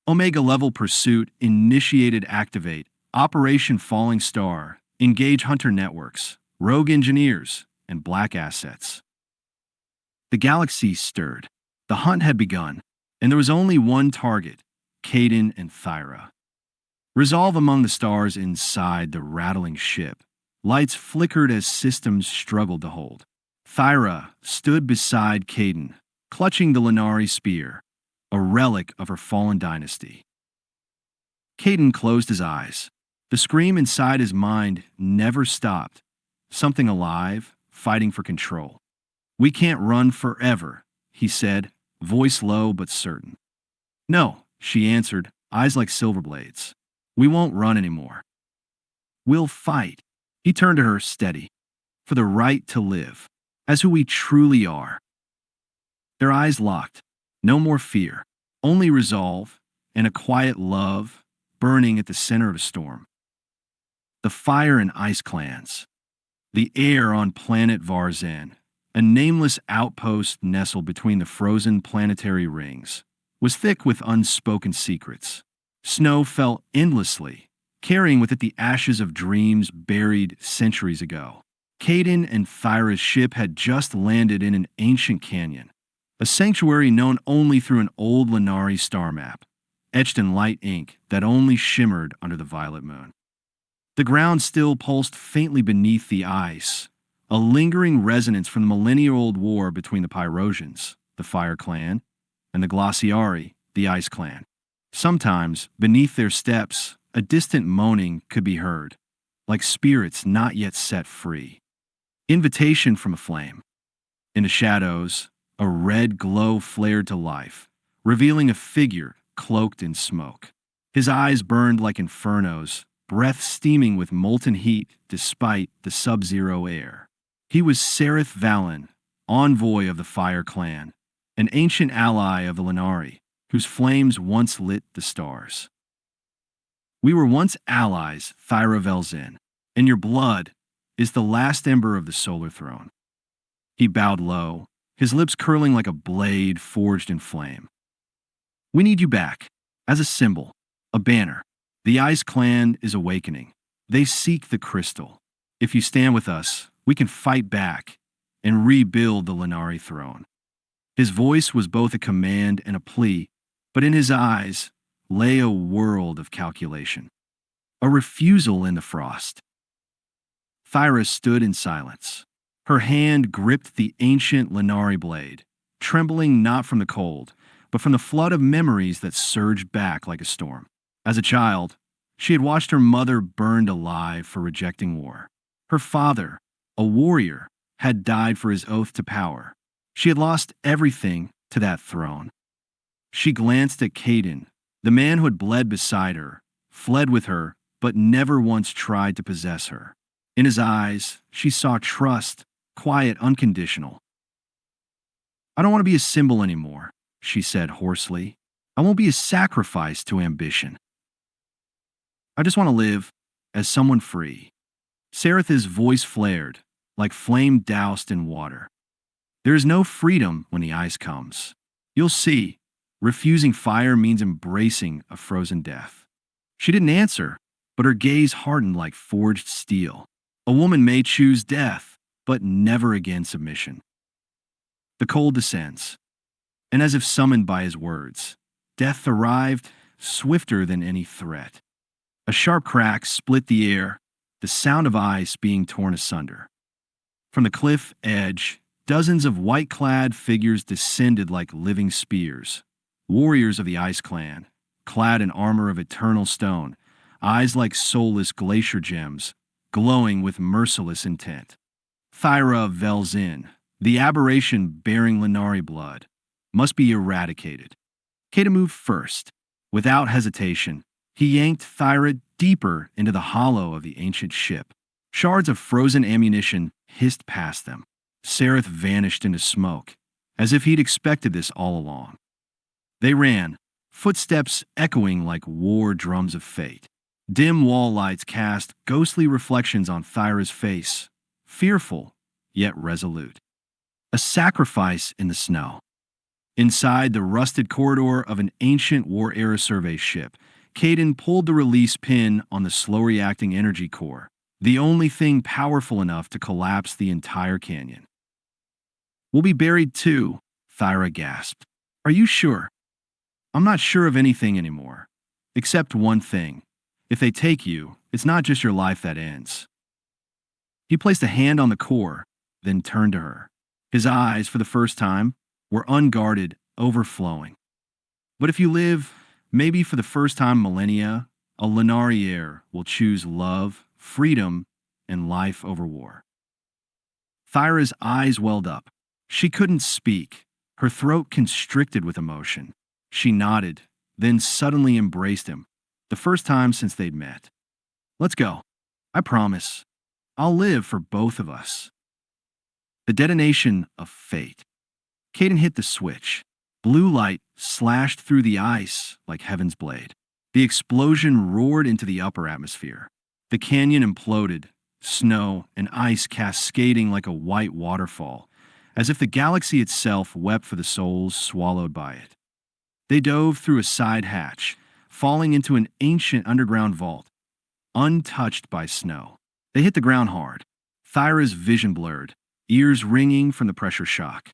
Omega-level pursuit initiated. Activate Operation Falling Star. Engage hunter networks, rogue engineers, and black assets. The galaxy stirred. The hunt had begun, and there was only one target, Caden and Thyra. Resolve among the stars inside the rattling ship. Lights flickered as systems struggled to hold. Thyra stood beside Caden, clutching the Leonari spear, a relic of her fallen dynasty. Caden closed his eyes. The scream inside his mind never stopped. Something alive, fighting for control. "We can't run forever," he said, voice low but certain. "No," she answered, eyes like silver blades. "We won't run anymore. We'll fight." He turned to her, steady. "For the right to live, as who we truly are." Their eyes locked. No more fear, only resolve, and a quiet love burning at the center of a storm. The fire and ice clans. The air on planet Varzan, a nameless outpost nestled between the frozen planetary rings, was thick with unspoken secrets. Snow fell endlessly, carrying with it the ashes of dreams buried centuries ago. Caden and Thyra's ship had just landed in an ancient canyon, a sanctuary known only through an old Leonari star map, etched in light ink that only shimmered under the violet moon. The ground still pulsed faintly beneath the ice, a lingering resonance from the millennia-old war between the Pyrosians, the Fire Clan, and the Glaciari, the Ice Clan. Sometimes, beneath their steps, a distant moaning could be heard, like spirits not yet set free. Invitation from a flame. In the shadows, a red glow flared to life, revealing a figure cloaked in smoke. His eyes burned like infernos, breath steaming with molten heat despite the sub-zero air. He was Sereth Valen, envoy of the Fire Clan, an ancient ally of the Leonari, whose flames once lit the stars. We were once allies, Thyra Velzin, and your blood is the last ember of the solar throne. He bowed low, his lips curling like a blade forged in flame. We need you back, as a symbol, a banner. The Ice Clan is awakening. They seek the crystal. If you stand with us, we can fight back and rebuild the Leonari throne. His voice was both a command and a plea, but in his eyes lay a world of calculation, a refusal in the frost. Thyra stood in silence. Her hand gripped the ancient Leonari blade, trembling not from the cold, but from the flood of memories that surged back like a storm. As a child, she had watched her mother burned alive for rejecting war. Her father, a warrior, had died for his oath to power. She had lost everything to that throne. She glanced at Caden, the man who had bled beside her, fled with her, but never once tried to possess her. In his eyes, she saw trust, quiet, unconditional. I don't want to be a symbol anymore, she said hoarsely. I won't be a sacrifice to ambition. I just want to live as someone free. Sereth's voice flared, like flame doused in water. There is no freedom when the ice comes. You'll see, refusing fire means embracing a frozen death. She didn't answer, but her gaze hardened like forged steel. A woman may choose death, but never again submission. The cold descends, and as if summoned by his words, death arrived swifter than any threat. A sharp crack split the air, the sound of ice being torn asunder. From the cliff edge, dozens of white-clad figures descended like living spears, warriors of the Ice Clan, clad in armor of eternal stone, eyes like soulless glacier gems, glowing with merciless intent. Thyra Velzin, the aberration bearing Leonari blood, must be eradicated. Caden moved first. Without hesitation, he yanked Thyra deeper into the hollow of the ancient ship. Shards of frozen ammunition hissed past them. Sereth vanished into smoke, as if he'd expected this all along. They ran, footsteps echoing like war drums of fate. Dim wall lights cast ghostly reflections on Thyra's face, fearful, yet resolute. A sacrifice in the snow. Inside the rusted corridor of an ancient war-era survey ship, Caden pulled the release pin on the slow-reacting energy core, the only thing powerful enough to collapse the entire canyon. We'll be buried too, Thyra gasped. Are you sure? I'm not sure of anything anymore, except one thing. If they take you, it's not just your life that ends. He placed a hand on the core, then turned to her. His eyes, for the first time, were unguarded, overflowing. But if you live, maybe for the first time millennia, a Leonari heir will choose love, freedom, and life over war. Thyra's eyes welled up. She couldn't speak, her throat constricted with emotion. She nodded, then suddenly embraced him, the first time since they'd met. Let's go. I promise. I'll live for both of us. The detonation of fate. Caden hit the switch. Blue light slashed through the ice like heaven's blade. The explosion roared into the upper atmosphere. The canyon imploded, snow and ice cascading like a white waterfall, as if the galaxy itself wept for the souls swallowed by it. They dove through a side hatch, falling into an ancient underground vault, untouched by snow. They hit the ground hard, Thyra's vision blurred, ears ringing from the pressure shock.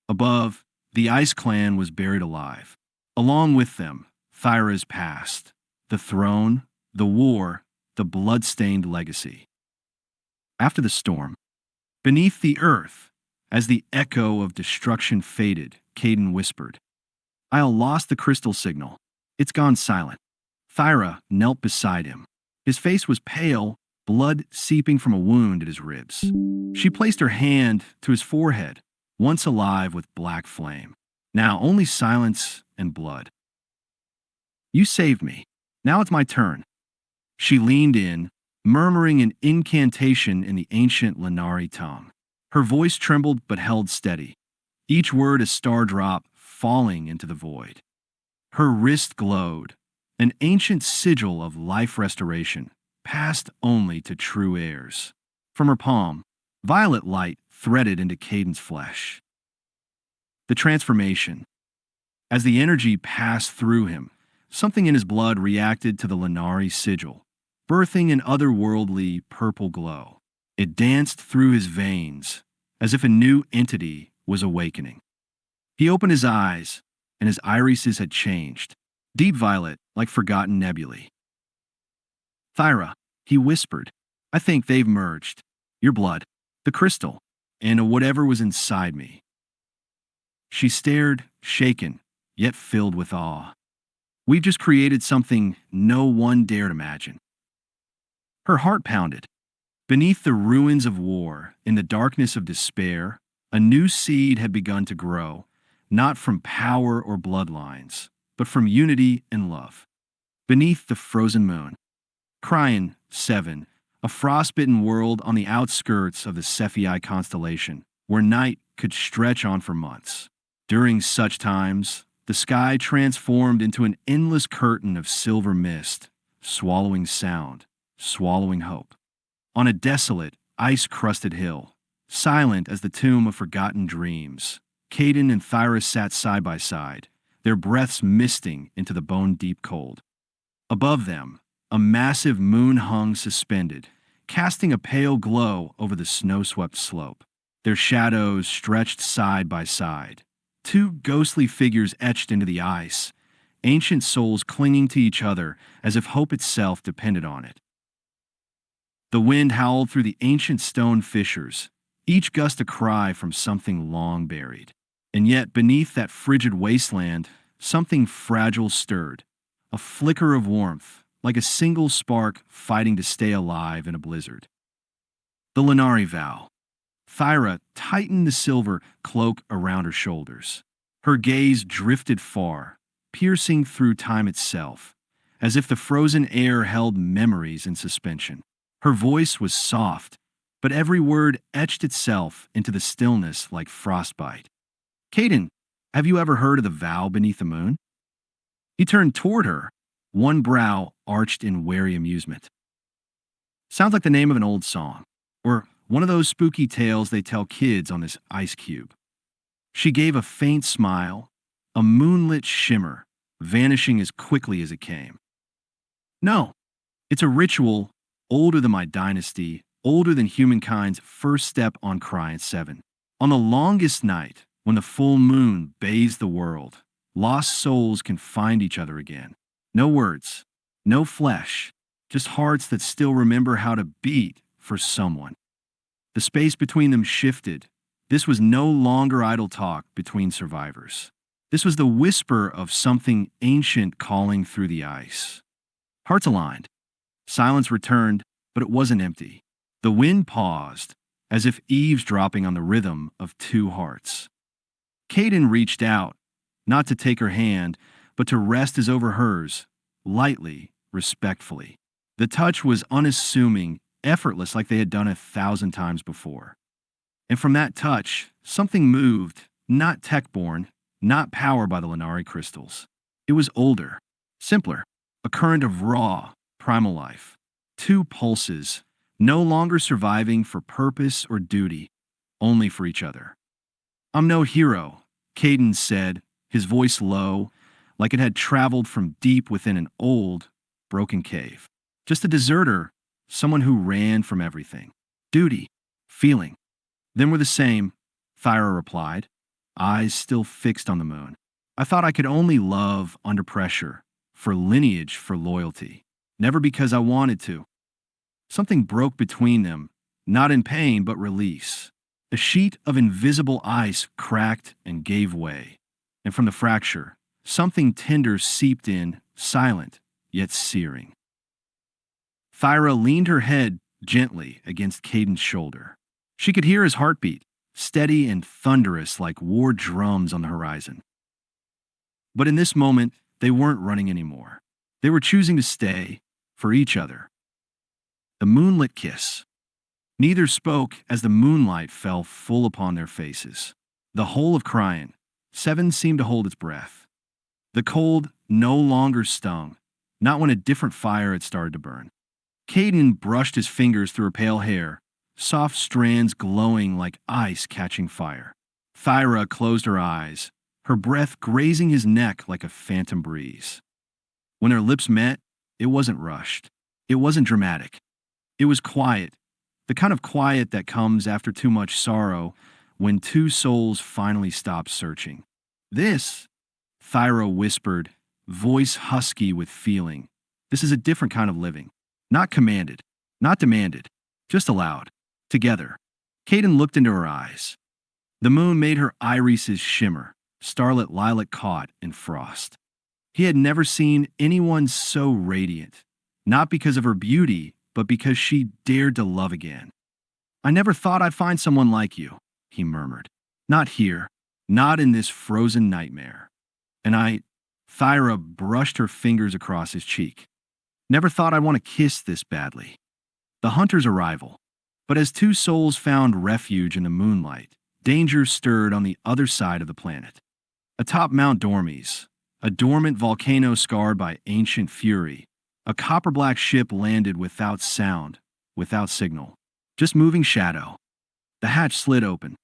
Above, the Ice Clan was buried alive. Along with them, Thyra's past, the throne, the war, the blood-stained legacy. After the storm, beneath the earth, as the echo of destruction faded, Caden whispered, "I'll lost the crystal signal. It's gone silent." Thyra knelt beside him. His face was pale, blood seeping from a wound at his ribs. She placed her hand to his forehead, once alive with black flame. Now only silence and blood. "You saved me. Now it's my turn." She leaned in, murmuring an incantation in the ancient Leonari tongue. Her voice trembled but held steady, each word a star drop falling into the void. Her wrist glowed, an ancient sigil of life restoration, passed only to true heirs. From her palm, violet light threaded into Caden's flesh. The transformation. As the energy passed through him, something in his blood reacted to the Leonari sigil, birthing an otherworldly purple glow. It danced through his veins, as if a new entity was awakening. He opened his eyes, and his irises had changed, deep violet like forgotten nebulae. "Thyra," he whispered, "I think they've merged. Your blood, the crystal, and whatever was inside me." She stared, shaken, yet filled with awe. "We've just created something no one dared imagine." Her heart pounded. Beneath the ruins of war, in the darkness of despair, a new seed had begun to grow, not from power or bloodlines, but from unity and love. Beneath the frozen moon, Cryan 7, a frostbitten world on the outskirts of the HFY constellation, where night could stretch on for months. During such times, the sky transformed into an endless curtain of silver mist, swallowing sound, swallowing hope. On a desolate, ice-crusted hill, silent as the tomb of forgotten dreams, Caden and Thyra sat side by side, their breaths misting into the bone-deep cold. Above them, a massive moon hung suspended, casting a pale glow over the snow-swept slope. Their shadows stretched side by side, two ghostly figures etched into the ice, ancient souls clinging to each other as if hope itself depended on it. The wind howled through the ancient stone fissures, each gust a cry from something long buried. And yet, beneath that frigid wasteland, something fragile stirred, a flicker of warmth, like a single spark fighting to stay alive in a blizzard. The Leonari Vow. Thyra tightened the silver cloak around her shoulders. Her gaze drifted far, piercing through time itself, as if the frozen air held memories in suspension. Her voice was soft, but every word etched itself into the stillness like frostbite. "Caden, have you ever heard of the vow beneath the moon?" He turned toward her, one brow arched in wary amusement. "Sounds like the name of an old song, or one of those spooky tales they tell kids on this ice cube." She gave a faint smile, a moonlit shimmer, vanishing as quickly as it came. "No, it's a ritual older than my dynasty, older than humankind's first step on Cryan 7. On the longest night, when the full moon bathes the world, lost souls can find each other again. No words, no flesh, just hearts that still remember how to beat for someone." The space between them shifted. This was no longer idle talk between survivors. This was the whisper of something ancient calling through the ice. Hearts aligned. Silence returned, but it wasn't empty. The wind paused, as if eavesdropping on the rhythm of two hearts. Caden reached out, not to take her hand, but to rest his over hers, lightly, respectfully. The touch was unassuming, effortless like they had done 1,000 times before. And from that touch, something moved, not tech-born, not powered by the Leonari crystals. It was older, simpler, a current of raw, primal life. Two pulses, no longer surviving for purpose or duty, only for each other. "I'm no hero," Caden said, his voice low, like it had traveled from deep within an old, broken cave. "Just a deserter, someone who ran from everything. Duty, feeling. Then we're the same," Thyra replied, eyes still fixed on the moon. "I thought I could only love under pressure, for lineage, for loyalty. Never because I wanted to." Something broke between them, not in pain but release. A sheet of invisible ice cracked and gave way, and from the fracture, something tender seeped in, silent, yet searing. Thyra leaned her head gently against Caden's shoulder. She could hear his heartbeat, steady and thunderous like war drums on the horizon. But in this moment, they weren't running anymore. They were choosing to stay, for each other. The moonlit kiss. Neither spoke as the moonlight fell full upon their faces. The whole of Cryan, 7 seemed to hold its breath. The cold no longer stung, not when a different fire had started to burn. Caden brushed his fingers through her pale hair, soft strands glowing like ice catching fire. Thyra closed her eyes, her breath grazing his neck like a phantom breeze. When their lips met, it wasn't rushed. It wasn't dramatic. It was quiet, the kind of quiet that comes after too much sorrow when two souls finally stop searching. This, Thyra whispered, voice husky with feeling. This is a different kind of living. Not commanded, not demanded, just allowed. Together. Caden looked into her eyes. The moon made her irises shimmer, starlit lilac caught in frost. He had never seen anyone so radiant, not because of her beauty, but because she dared to love again. I never thought I'd find someone like you, he murmured. Not here, not in this frozen nightmare. And Thyra brushed her fingers across his cheek. Never thought I'd want to kiss this badly. The hunter's arrival. But as two souls found refuge in the moonlight, danger stirred on the other side of the planet. Atop Mount Dormies, a dormant volcano scarred by ancient fury, a copper-black ship landed without sound, without signal. Just moving shadow. The hatch slid open.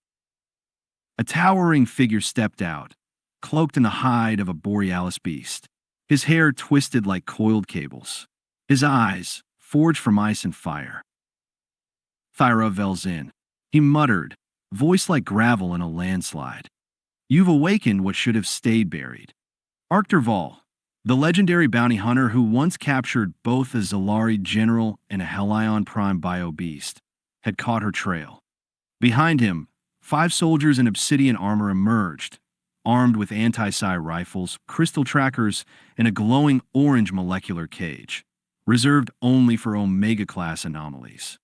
A towering figure stepped out, cloaked in the hide of a borealis beast. His hair twisted like coiled cables. His eyes, forged from ice and fire. Thyra vells in. He muttered, voice like gravel in a landslide. You've awakened what should have stayed buried. Arcturval, the legendary bounty hunter who once captured both a Zalari general and a Hellion Prime bio beast, had caught her trail. Behind him, 5 soldiers in obsidian armor emerged, armed with anti-psi rifles, crystal trackers, and a glowing orange molecular cage, reserved only for Omega-class anomalies.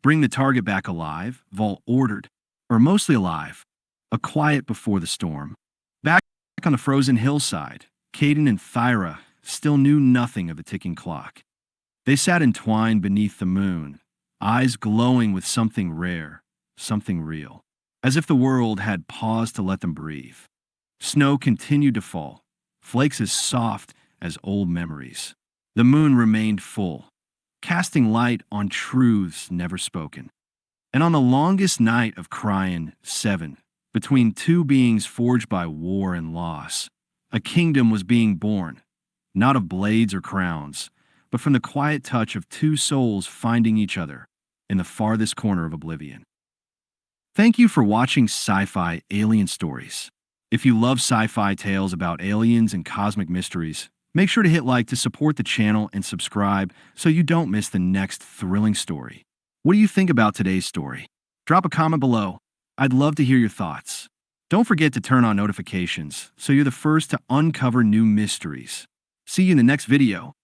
Bring the target back alive, Vol ordered, or mostly alive, a quiet before the storm. Back on the frozen hillside, Caden and Thyra still knew nothing of the ticking clock. They sat entwined beneath the moon, eyes glowing with something rare, something real, as if the world had paused to let them breathe. Snow continued to fall, flakes as soft as old memories. The moon remained full, casting light on truths never spoken. And on the longest night of Cryan 7, between two beings forged by war and loss, a kingdom was being born, not of blades or crowns, but from the quiet touch of two souls finding each other in the farthest corner of oblivion. Thank you for watching Sci-Fi Alien Stories. If you love sci-fi tales about aliens and cosmic mysteries, make sure to hit like to support the channel and subscribe so you don't miss the next thrilling story. What do you think about today's story? Drop a comment below. I'd love to hear your thoughts. Don't forget to turn on notifications so you're the first to uncover new mysteries. See you in the next video.